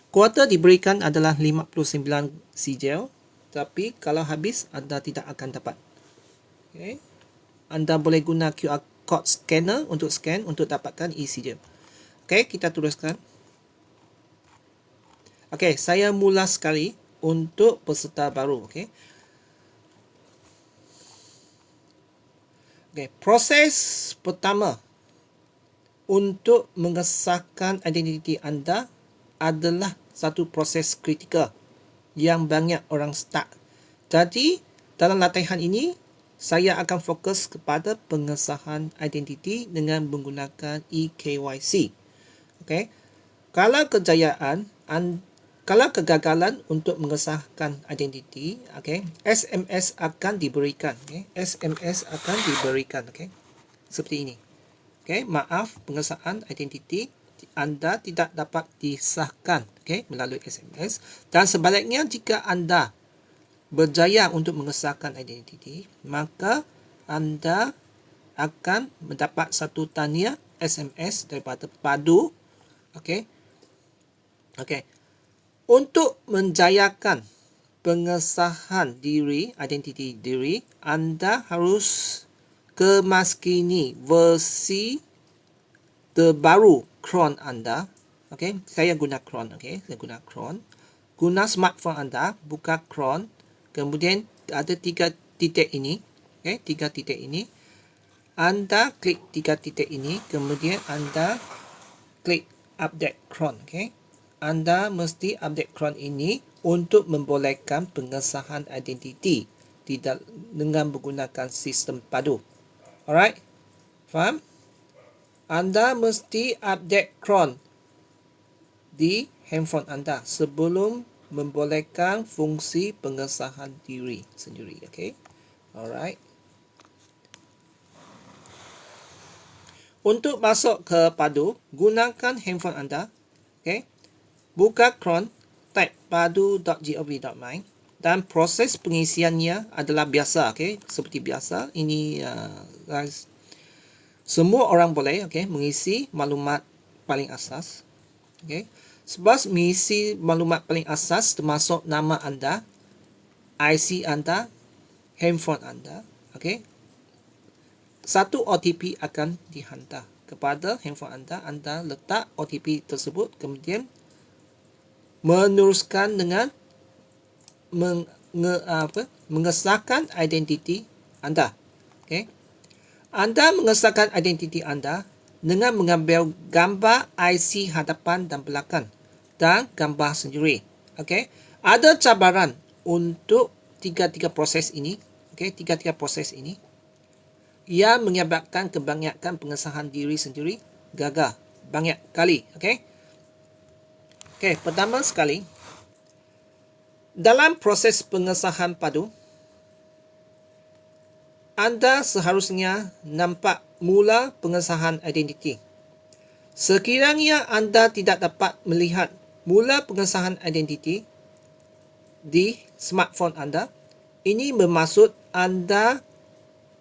Kuota diberikan adalah 59 sijil, tapi kalau habis anda tidak akan dapat. Okay, anda boleh guna QR code scanner untuk scan untuk dapatkan e-sijil. Okay, kita teruskan. Okey, saya mula sekali untuk peserta baru. Okey. Okey, proses pertama untuk mengesahkan identiti anda adalah satu proses kritikal yang banyak orang start. Jadi, dalam latihan ini saya akan fokus kepada pengesahan identiti dengan menggunakan eKYC. Okey. Kalau kegagalan untuk mengesahkan identiti, okay, SMS akan diberikan. Okay, SMS akan diberikan. Okay, seperti ini. Okay, maaf, pengesahan identiti anda tidak dapat disahkan. Okay, melalui SMS. Dan sebaliknya, jika anda berjaya untuk mengesahkan identiti, maka anda akan mendapat satu tahniah SMS daripada padu. Okay. Okay. Untuk menjayakan pengesahan diri, identiti diri, anda harus kemaskini versi terbaru cron anda. Okey, saya guna cron. Okey, saya guna cron. Guna smartphone anda, buka cron, kemudian ada 3 titik ini. Okey, 3 titik ini. Anda klik 3 titik ini, kemudian anda klik update cron. Okey. Anda mesti update cron ini untuk membolehkan pengesahan identiti dengan menggunakan sistem padu. Alright? Faham? Anda mesti update cron di handphone anda sebelum membolehkan fungsi pengesahan diri sendiri. Okay? Alright. Untuk masuk ke padu, gunakan handphone anda. Okay? Buka cron, type padu.gov.my dan proses pengisiannya adalah biasa. Okay? Seperti biasa. Ini guys, semua orang boleh mengisi maklumat paling asas. Okay? Sebab mengisi maklumat paling asas termasuk nama anda, IC anda, handphone anda, Okey. Satu OTP akan dihantar kepada handphone anda. Anda letak OTP tersebut, kemudian meneruskan dengan mengesahkan identiti anda. Okey. Anda mengesahkan identiti anda dengan mengambil gambar IC hadapan dan belakang dan gambar sendiri. Okey. Ada cabaran untuk tiga-tiga proses ini. Okey, tiga-tiga proses ini yang menyebabkan kebanyakan pengesahan diri sendiri gagal banyak kali. Okey. Okey, pertama sekali, dalam proses pengesahan padu, anda seharusnya nampak mula pengesahan identiti. Sekiranya anda tidak dapat melihat mula pengesahan identiti di smartphone anda, ini bermaksud anda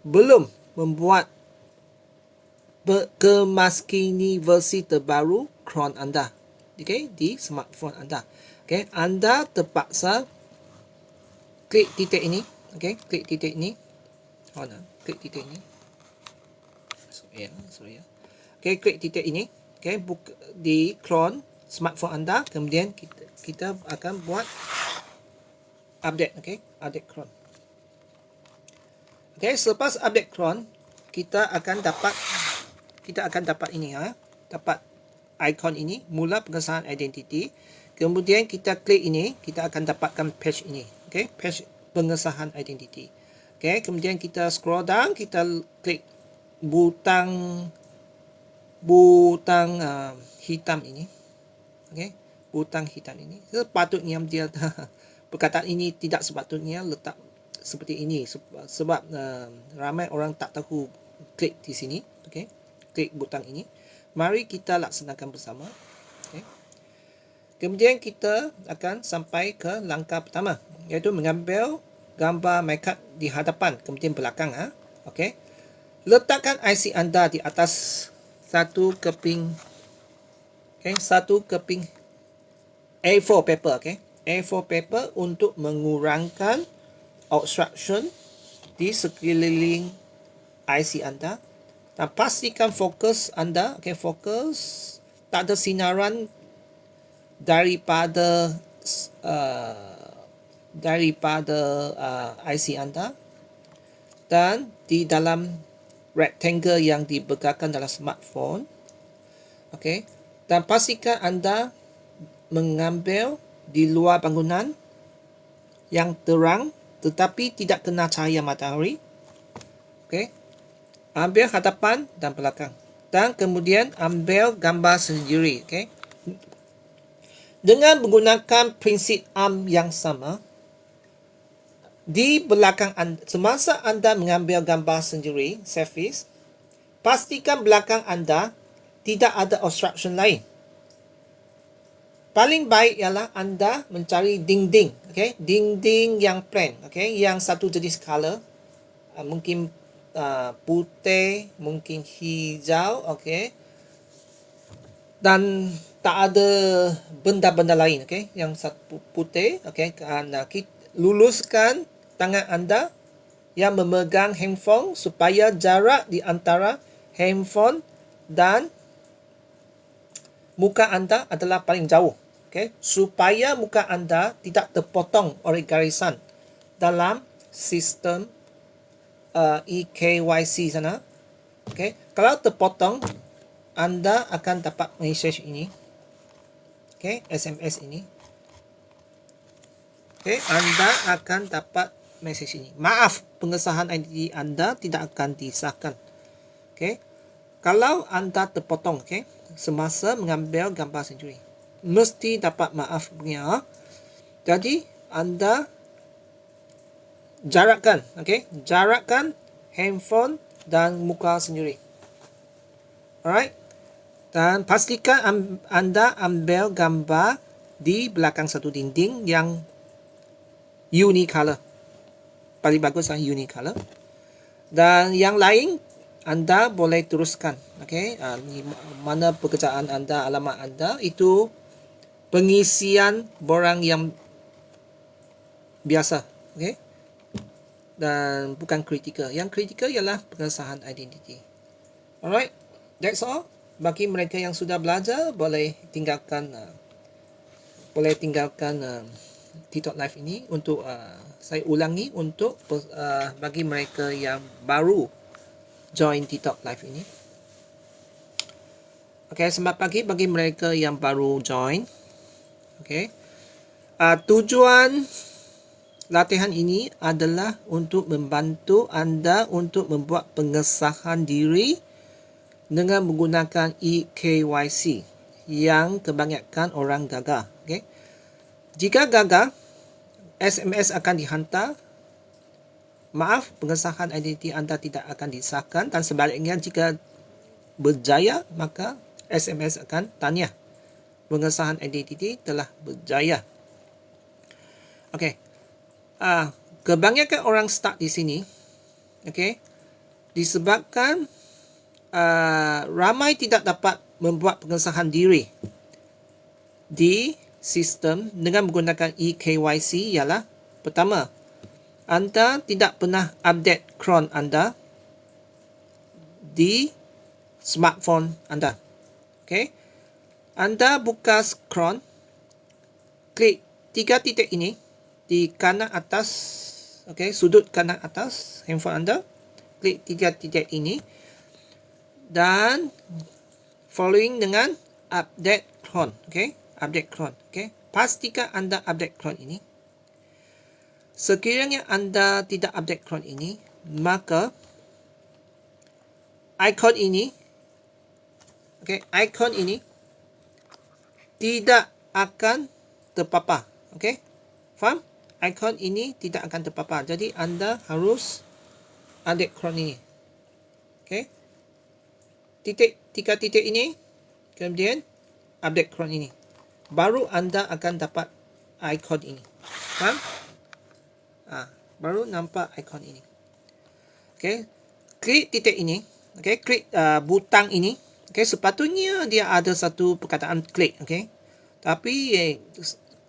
belum membuat kemaskini versi terbaru Chrome anda, okay, di smartphone anda. Okay, anda terpaksa klik titik ini, okay, klik titik ini, klik titik ini, sorry ya, okay, klik titik ini, okay, di Chrome smartphone anda, kemudian kita akan buat update, okay, update Chrome. Okay, selepas update Chrome, kita akan dapat ini, dapat ikon ini, mula pengesahan identiti. Kemudian kita klik ini, kita akan dapatkan page ini, okay, page pengesahan identiti. Okay, kemudian kita scroll down, kita klik butang hitam ini, okay, butang hitam ini. Sepatutnya dia perkataan ini tidak sepatutnya letak seperti ini sebab ramai orang tak tahu klik di sini, okey, klik butang ini. Mari kita laksanakan bersama. Okay. Kemudian kita akan sampai ke langkah pertama, iaitu mengambil gambar makeup di hadapan kemudian belakang. Okey. Letakkan IC anda di atas satu keping A4 paper, okey. A4 paper untuk mengurangkan obstruction di sekeliling IC anda, dan pastikan fokus anda, okey, fokus, tak ada sinaran daripada IC anda, dan di dalam rectangle yang dibekalkan dalam smartphone, okey, dan pastikan anda mengambil di luar bangunan yang terang tetapi tidak kena cahaya matahari. Okey. Ambil hadapan dan belakang. Dan kemudian ambil gambar sendiri. Okey. Dengan menggunakan prinsip arm yang sama, di belakang anda, semasa anda mengambil gambar sendiri, selfies, pastikan belakang anda tidak ada obstruction lain. Paling baik ialah anda mencari dinding, okey, dinding yang plain, okey, yang satu jenis color, mungkin putih, mungkin hijau, okey, dan tak ada benda-benda lain, okey, yang satu putih, okey. Luluskan tangan anda yang memegang handphone supaya jarak di antara handphone dan muka anda adalah paling jauh. Okay, supaya muka anda tidak terpotong oleh garisan dalam sistem eKYC sana. Okay, kalau terpotong, anda akan dapat message ini. Okay, SMS ini. Okay, anda akan dapat message ini. Maaf, pengesahan ID anda tidak akan disahkan. Okay, kalau anda terpotong, okay, semasa mengambil gambar sendiri, mesti dapat maafnya. Jadi anda jarakkan, okey, jarakkan handphone dan muka sendiri. Alright. Dan pastikan anda ambil gambar di belakang satu dinding yang unicolor. Paling bagus unicolor. Dan yang lain anda boleh teruskan, okey. Mana pekerjaan anda, alamat anda, itu pengisian borang yang biasa, okey. dan bukan kritikal. Yang kritikal ialah pengesahan identiti. Alright, that's all. Bagi mereka yang sudah belajar, boleh tinggalkan TikTok Live ini untuk saya ulangi untuk bagi mereka yang baru join TikTok Live ini. Okay, selamat pagi bagi mereka yang baru join. Okay. Tujuan latihan ini adalah untuk membantu anda untuk membuat pengesahan diri dengan menggunakan eKYC yang kebanyakan orang gagal. Okay. Jika gagal, SMS akan dihantar. Maaf, pengesahan identiti anda tidak akan disahkan, dan sebaliknya jika berjaya, maka SMS akan tanya pengesahan identiti telah berjaya. Okey. Kebanyakan orang stuck di sini, okey, disebabkan ramai tidak dapat membuat pengesahan diri di sistem dengan menggunakan eKYC. Ialah pertama, anda tidak pernah update cron anda di smartphone anda. Okey. Anda buka cron, klik 3 titik ini di kanan atas, okey, sudut kanan atas handphone anda. Klik 3 titik ini dan following dengan update cron. Okey, update cron. Okey, pastikan anda update cron ini. Sekiranya anda tidak update cron ini, maka ikon ini, okey, ikon ini tidak akan terpapar. Okey, faham? Ikon ini tidak akan terpapar. Jadi anda harus update cron ini. Okey, tiga titik ini, kemudian update cron ini, baru anda akan dapat ikon ini. Faham? Baru nampak ikon ini. Okey, klik titik ini. Okey, klik butang ini. Okey, sepatutnya dia ada satu perkataan klik. Okey, tapi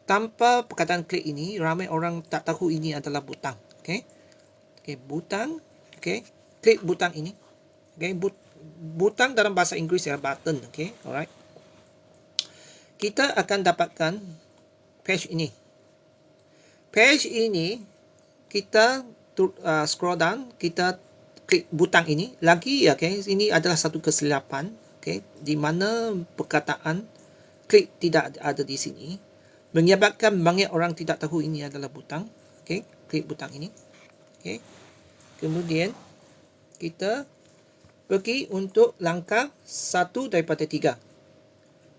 tanpa perkataan klik ini, ramai orang tak tahu ini adalah butang. Okey, butang. Okey, klik butang ini. Okey, butang dalam bahasa Inggeris ialah button. Okey, alright. Kita akan dapatkan page ini. Page ini kita scroll down, kita klik butang ini lagi. Okay, ini adalah satu kesilapan. Okay, di mana perkataan klik tidak ada di sini, menyebabkan banyak orang tidak tahu ini adalah butang. Okay, klik butang ini. Okay, kemudian kita pergi untuk langkah 1 daripada 3.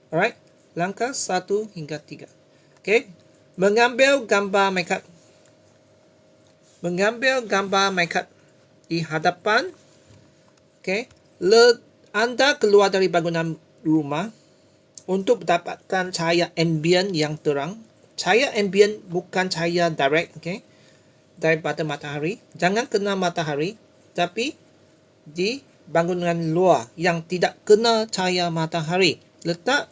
Alright, langkah 1 hingga 3. Okay, mengambil gambar MyCard di hadapan. Okey, anda keluar dari bangunan rumah untuk mendapatkan cahaya ambient yang terang. Cahaya ambient bukan cahaya direct, okey, daripada matahari. Jangan kena matahari, tapi di bangunan luar yang tidak kena cahaya matahari. Letak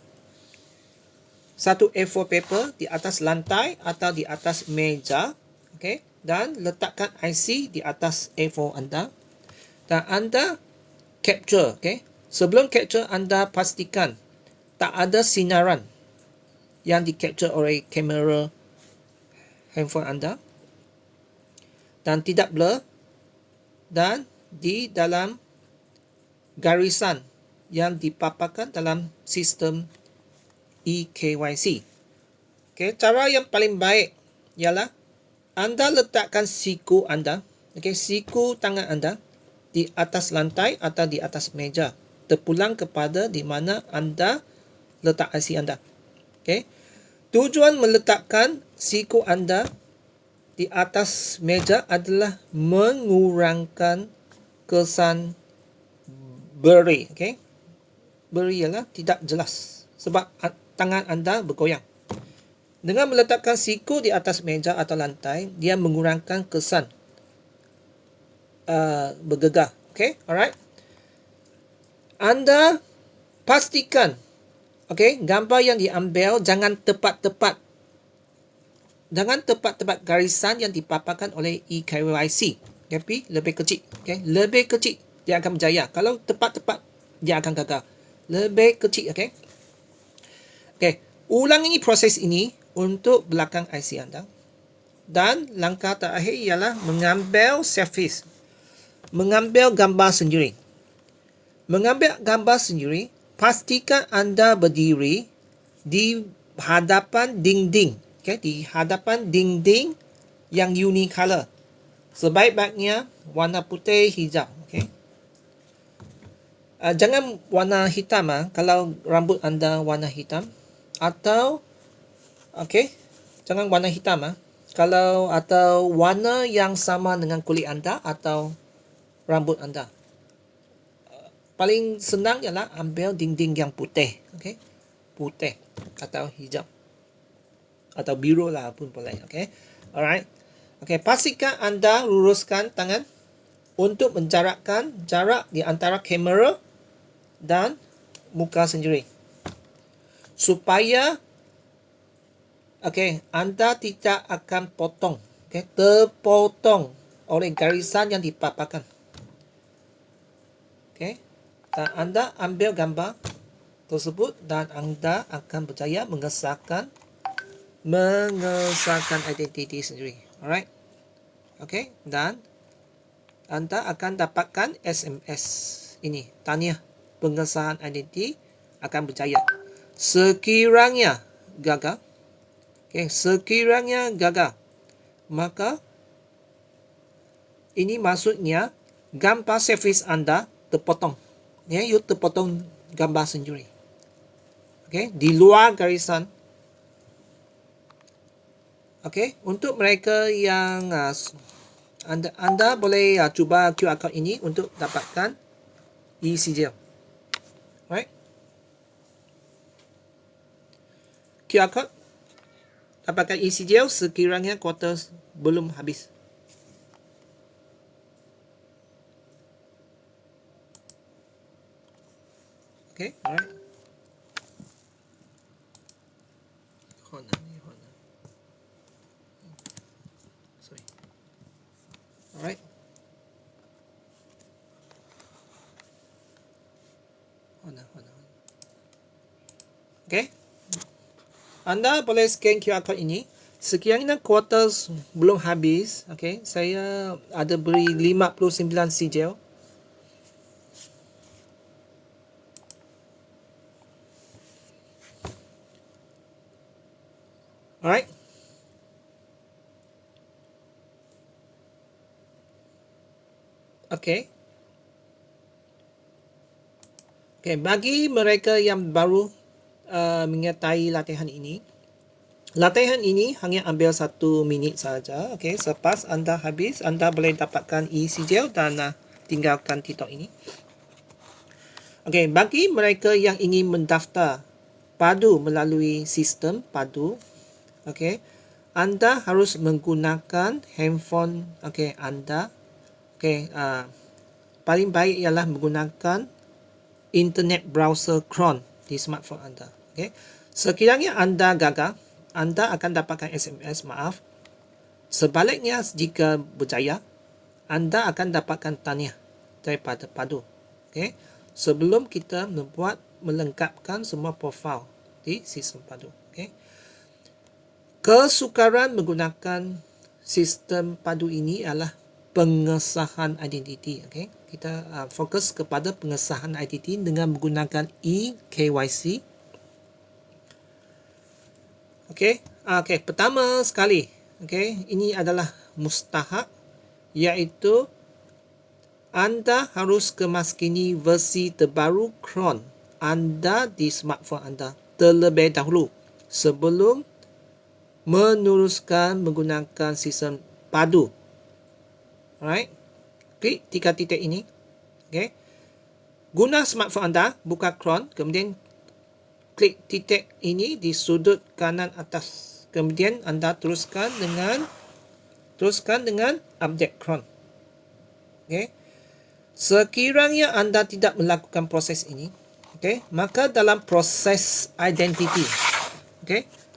satu A4 paper di atas lantai atau di atas meja. Okey, dan letakkan IC di atas A4 anda dan anda capture. Okay, sebelum capture anda pastikan tak ada sinaran yang di capture oleh kamera handphone anda dan tidak blur dan di dalam garisan yang dipaparkan dalam sistem eKYC. Okay, cara yang paling baik ialah anda letakkan siku anda, okay, siku tangan anda di atas lantai atau di atas meja, terpulang kepada di mana anda letak IC anda. Okay. Tujuan meletakkan siku anda di atas meja adalah mengurangkan kesan blurry. Okay. Blurry ialah tidak jelas sebab tangan anda bergoyang. Dengan meletakkan siku di atas meja atau lantai, dia mengurangkan kesan bergegar. Okay, alright. Anda pastikan, okay, gambar yang diambil jangan tepat-tepat dengan tepat-tepat garisan yang dipaparkan oleh eKYC. Tapi lebih kecil. Okay? Lebih kecil dia akan berjaya. Kalau tepat-tepat dia akan gagal. Lebih kecil. Okay? Okay. Ulangi proses ini untuk belakang IC anda. Dan langkah terakhir ialah mengambil selfies. Mengambil gambar sendiri. Mengambil gambar sendiri, pastikan anda berdiri di hadapan dinding. Okay, di hadapan dinding yang unicolor. Sebaik-baiknya warna putih hijau. Okay. Jangan warna hitam kalau rambut anda warna hitam. Atau okay, jangan warna hitam atau warna yang sama dengan kulit anda atau rambut anda. Paling senang ialah ambil dinding yang putih. Okay? Putih atau hijau. Atau biru lah pun boleh. Okay? Alright. Okay, pastikan anda luruskan tangan untuk menjarakkan jarak di antara kamera dan muka sendiri. Supaya anda tidak akan potong. Okay? Terpotong oleh garisan yang dipaparkan. Okay? Dan anda ambil gambar tersebut dan anda akan berjaya mengesahkan identiti sendiri. Alright. Okay. Dan anda akan dapatkan SMS ini. Tahniah, pengesahan identiti akan berjaya. Sekiranya gagal, maka ini maksudnya gambar selfies anda terpotong. You terpotong gambar sendiri. Di luar garisan. Untuk mereka yang anda boleh cuba QR code ini untuk dapatkan e-sijil. Alright. QR code dapatkan e-sijil sekiranya kuota belum habis. Okay, alright. Sorry. Alright. Okay. Anda boleh scan QR code ini. Sekiranya kuota belum habis, saya ada beri 59 sijil. Alright. Bagi mereka yang baru menyertai latihan ini hanya ambil 1 minit saja. Selepas anda habis, anda boleh dapatkan e-sijil dan tinggalkan TikTok ini. Bagi mereka yang ingin mendaftar padu melalui sistem padu, anda harus menggunakan handphone anda. Paling baik ialah menggunakan internet browser Chrome di smartphone anda. Sekiranya anda gagal, anda akan dapatkan SMS maaf. Sebaliknya, jika berjaya, anda akan dapatkan tahniah daripada padu. Sebelum kita melengkapkan semua profil di sistem padu. Kesukaran menggunakan sistem padu ini adalah pengesahan identiti. Kita fokus kepada pengesahan identiti dengan menggunakan eKYC. Pertama sekali, ini adalah mustahak, iaitu anda harus kemaskini versi terbaru Chrome anda di smartphone anda terlebih dahulu sebelum meneruskan menggunakan sistem padu. Alright. Klik 3 titik ini. Guna smartphone anda, buka Chrome, kemudian klik titik ini di sudut kanan atas. Kemudian anda teruskan dengan update Chrome. Sekiranya anda tidak melakukan proses ini, maka dalam proses identity,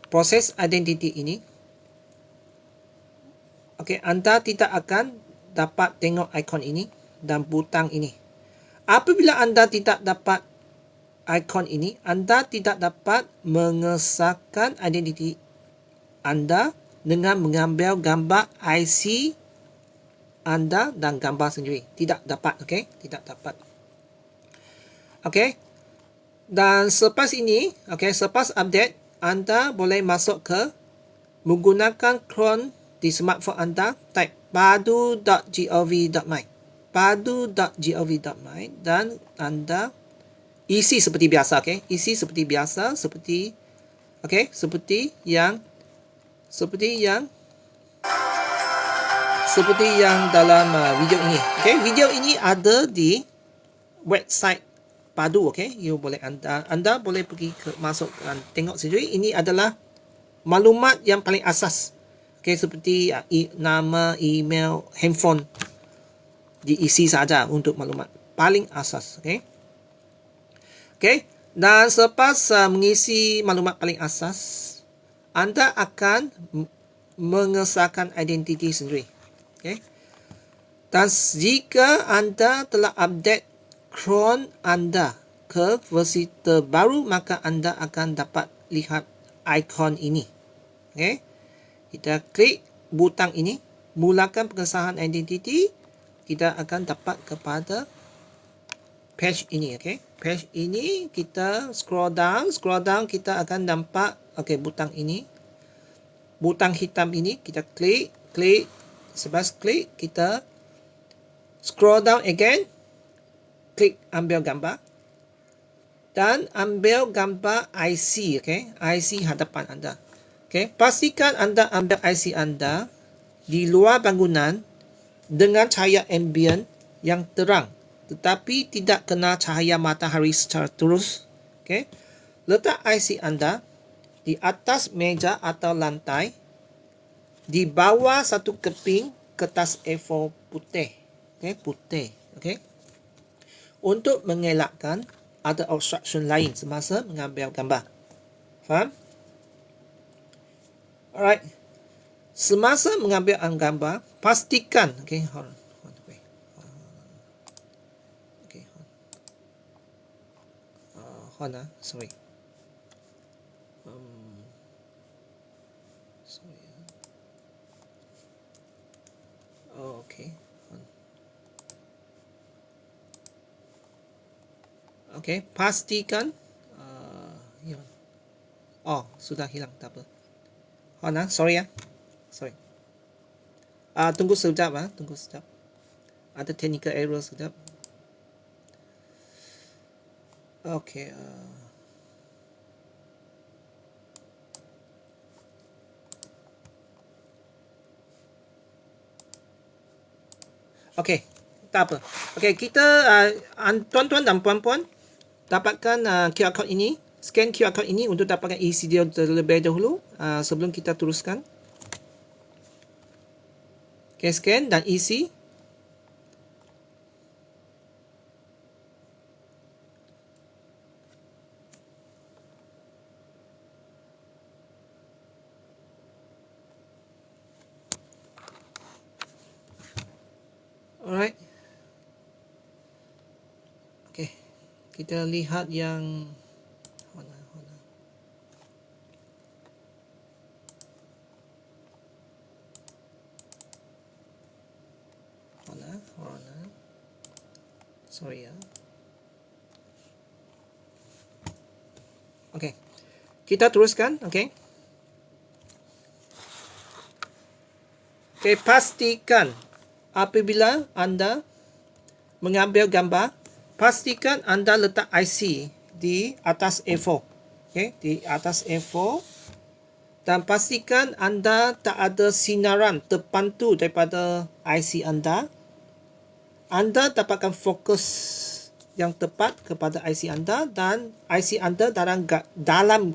proses identity ini, Okey, anda tidak akan dapat tengok ikon ini dan butang ini. Apabila anda tidak dapat ikon ini, anda tidak dapat mengesahkan identiti anda dengan mengambil gambar IC anda dan gambar sendiri. Tidak dapat, okey? Tidak dapat. Okey. Dan selepas ini, okey, selepas update, anda boleh masuk ke menggunakan Chrome di smartphone anda, type padu.gov.my. padu.gov.my dan anda isi seperti biasa, okey? Isi seperti biasa, seperti okey, seperti yang dalam video ini. Okey, video ini ada di website Padu, okey. You boleh anda boleh pergi masuk dan tengok sendiri. Ini adalah maklumat yang paling asas. Okey, seperti nama, email, handphone diisi saja untuk maklumat paling asas, okey. Okey, dan selepas mengisi maklumat paling asas, anda akan mengesahkan identiti sendiri. Okay. Dan jika anda telah update Chrome anda ke versi terbaru, maka anda akan dapat lihat ikon ini. Okay. Kita klik butang ini, mulakan pengesahan identiti. Kita akan dapat kepada page ini. Okay. Page ini kita scroll down, kita akan nampak butang ini. Butang hitam ini kita klik. Selepas klik, kita scroll down again, klik ambil gambar dan ambil gambar IC, okay? IC hadapan anda. Okay? Pastikan anda ambil IC anda di luar bangunan dengan cahaya ambient yang terang, tetapi tidak kena cahaya matahari secara terus. Okay? Letak IC anda di atas meja atau lantai, di bawah satu keping kertas A4 putih. Okay, putih. Okay. Untuk mengelakkan ada obstruction lain semasa mengambil gambar. Faham? Alright. Semasa mengambil gambar, pastikan. Okay, hold on. Okay, hold on. Sorry. Okay. Okay, pastikan. Sudah hilang, tak apa. Sorry ya. Sorry. Tunggu sekejap. Tunggu sekejap. Ada technical error sekejap. Okay. Okey, tak apa. Okey, kita tuan-tuan dan puan-puan dapatkan QR code ini, scan QR code ini untuk dapatkan isi dia terlebih dahulu sebelum kita teruskan. Okey, scan dan isi. Alright. Okey. Kita lihat yang sorry ya. Okey. Kita teruskan, okey. Okey, pastikan apabila anda mengambil gambar, pastikan anda letak IC di atas A4. Okay, di atas A4. Dan pastikan anda tak ada sinaran terpantul daripada IC anda. Anda dapatkan fokus yang tepat kepada IC anda dan IC anda dalam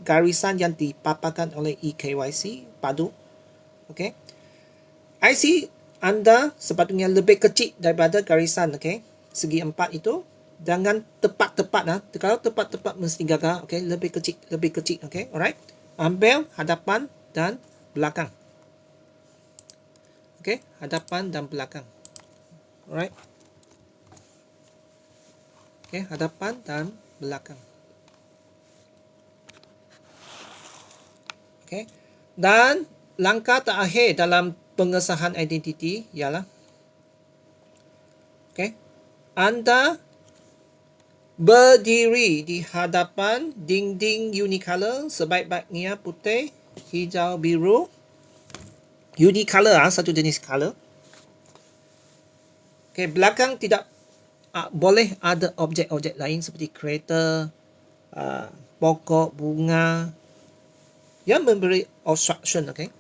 garisan yang dipaparkan oleh eKYC Padu. Okay. IC anda sepatutnya lebih kecil daripada garisan, okay, segi 4 itu. Jangan tepat-tepat. Kalau tepat-tepat mesti gagal, okay, lebih kecil, okay, alright. Ambil hadapan dan belakang. Okey, hadapan dan belakang. Alright. Okey, hadapan dan belakang. Okey. Dan langkah terakhir dalam pengesahan identiti ialah okey, anda berdiri di hadapan dinding Unicolor sebaik-baiknya putih, hijau, biru. Unicolor satu jenis color. Okey, belakang tidak boleh ada objek-objek lain seperti kereta, pokok, bunga yang memberi obstruction. Okey.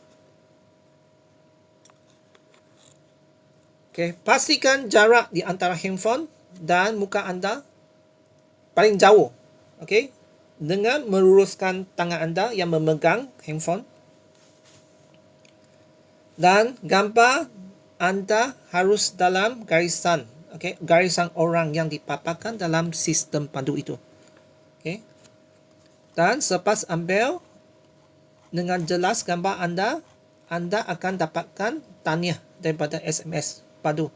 Okey, pastikan jarak di antara handphone dan muka anda paling jauh. Okey, dengan meluruskan tangan anda yang memegang handphone. Dan gambar anda harus dalam garisan. Okey, garisan orang yang dipaparkan dalam sistem padu itu. Okey. Dan selepas ambil dengan jelas gambar anda, anda akan dapatkan tahniah daripada SMS padu.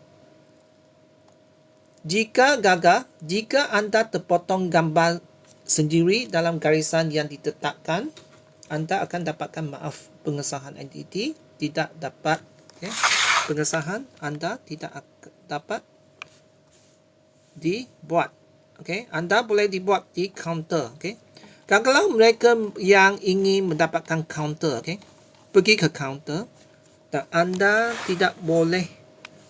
Jika gagal, jika anda terpotong gambar sendiri dalam garisan yang ditetapkan, anda akan dapatkan maaf pengesahan identiti tidak dapat. Okay. Pengesahan anda tidak dapat dibuat. Okay. Anda boleh dibuat di kaunter. Okay. Kalau mereka yang ingin mendapatkan kaunter, okay, pergi ke kaunter dan anda tidak boleh.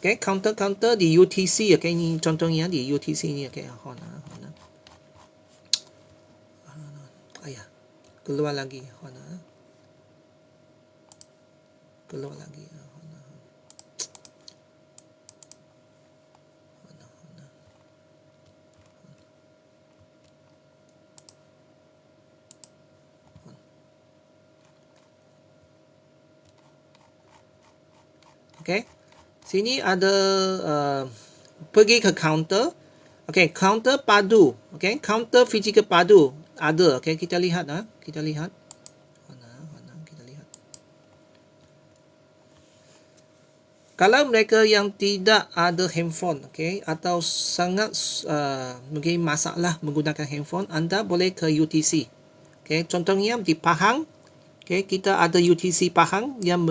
Okay, kaunter-kaunter di UTC, okay, ini contohnya di UTC ini, okay, ayah, keluar lagi, keluar lagi, okay. Sini ada pergi ke counter. Okey, counter padu. Okey, counter fizikal padu ada. Okey, kita lihat kita lihat. Mana kita lihat. Kalau mereka yang tidak ada handphone, okey, atau sangat mungkin masalah menggunakan handphone, anda boleh ke UTC. Okey, contohnya di Pahang. Okey, kita ada UTC Pahang yang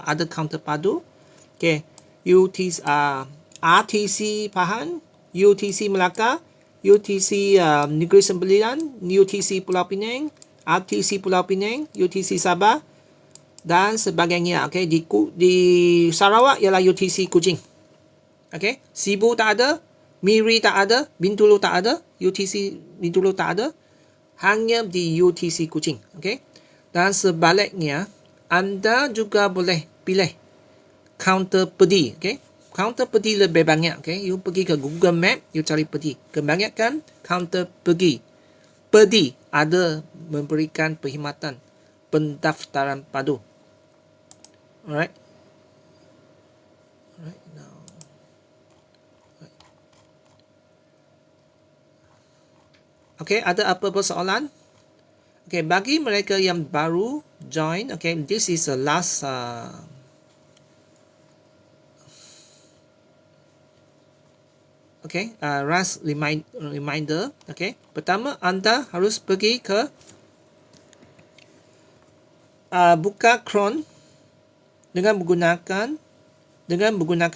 ada counter padu. Okey. RTC Pahang, UTC Melaka, UTC Negeri Sembilan, UTC Pulau Pinang, RTC Pulau Pinang, UTC Sabah dan sebagainya. Okay. Di Sarawak ialah UTC Kuching. Okay. Sibu tak ada, Miri tak ada, Bintulu tak ada, UTC Bintulu tak ada, hanya di UTC Kuching. Okay. Dan sebaliknya, anda juga boleh pilih counter pedi. Okay. Counter pedi lebih banyak. Okay. You pergi ke Google Map, you cari pedi. Kebanyakan counter pedi ada memberikan perkhidmatan pendaftaran padu. Alright. Now. Alright. Okay, ada apa-apa soalan? Okay, bagi mereka yang baru join, okay, this is the last okay, last reminder. Okay, pertama anda harus pergi ke buka Chrome dengan menggunakan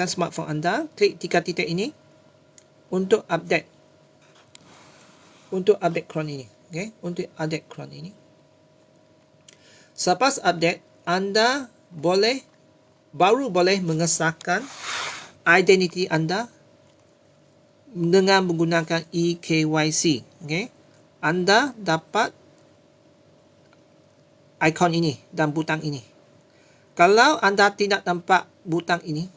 smartphone anda. Klik 3 titik ini untuk update Chrome ini. Okay, untuk update Chrome ini. Selepas update, anda baru boleh mengesahkan identiti anda dengan menggunakan eKYC. Okay. Anda dapat ikon ini dan butang ini. Kalau anda tidak nampak butang ini,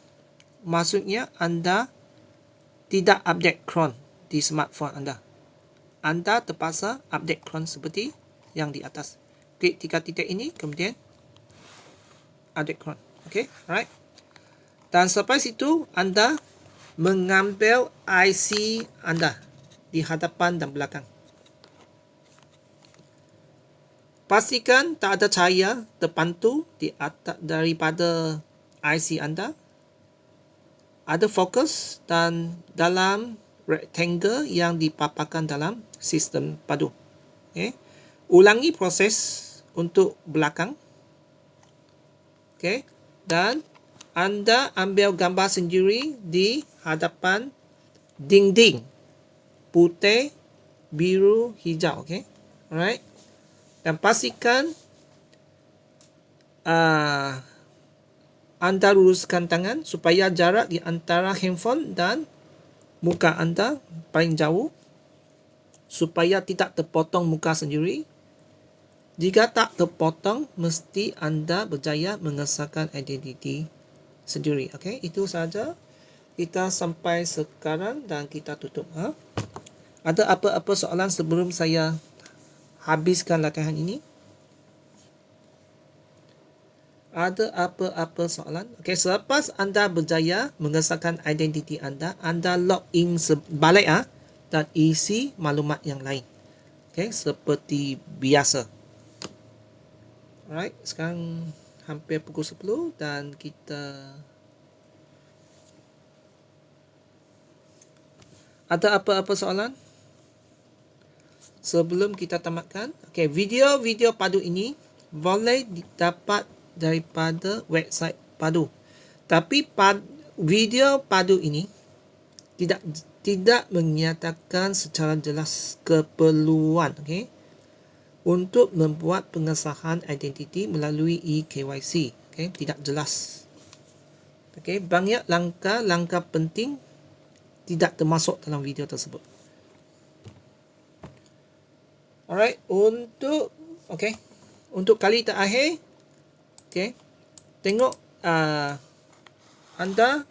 maksudnya anda tidak update Chrome di smartphone anda. Anda terpaksa update Chrome seperti yang di atas. Klik 3 titik ini, kemudian update Chrome. Okay, alright. Dan selepas itu, anda mengambil IC anda di hadapan dan belakang. Pastikan tak ada cahaya terpantul di atas daripada IC anda, ada fokus dan dalam rectangle yang dipaparkan dalam sistem padu. Okay. Ulangi proses untuk belakang. Okay. Dan anda ambil gambar sendiri di hadapan dinding putih, biru, hijau. Okay. Alright. Dan pastikan anda luruskan tangan supaya jarak di antara handphone dan muka anda paling jauh supaya tidak terpotong muka sendiri. Jika tak terpotong, mesti anda berjaya mengesahkan identiti sendiri. Okey, itu saja kita sampai sekarang dan kita tutup. Ada apa-apa soalan sebelum saya habiskan latihan ini? Ada apa-apa soalan? Okey, selepas anda berjaya mengesahkan identiti anda, anda log in balik dan isi maklumat yang lain. Okey, seperti biasa. Alright, sekarang hampir pukul 10 dan kita ada apa-apa soalan? Sebelum kita tamatkan, okey, video-video padu ini boleh didapat daripada website padu. Tapi video padu ini tidak menyatakan secara jelas keperluan, okey, untuk membuat pengesahan identiti melalui eKYC. Okey, tidak jelas. Okey, banyak langkah-langkah penting tidak termasuk dalam video tersebut. Alright, untuk kali terakhir, okey, tengok anda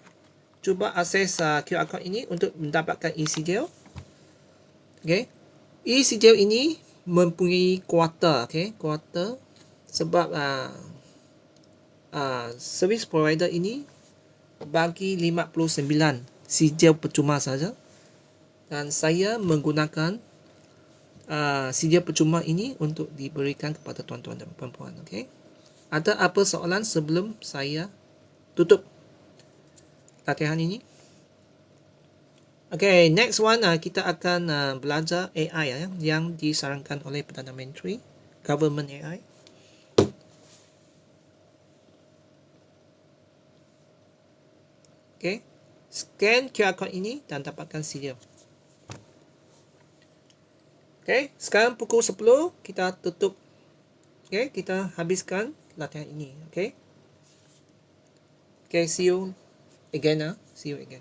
cuba akses QR code ini untuk mendapatkan e-sijil. Okey, e-sijil ini mempunyai kuota, okey, kuota sebab service provider ini bagi 59 sijil percuma saja dan saya menggunakan sijil percuma ini untuk diberikan kepada tuan-tuan dan puan-puan. Okey, ada apa soalan sebelum saya tutup latihan ini? Okey, next one kita akan belajar AI yang disarankan oleh Perdana Menteri, Government AI. Okey, scan QR code ini dan dapatkan sijil. Okey, sekarang pukul 10 kita tutup. Okey, kita habiskan latihan ini. Okey. Okay, see you again. See you again.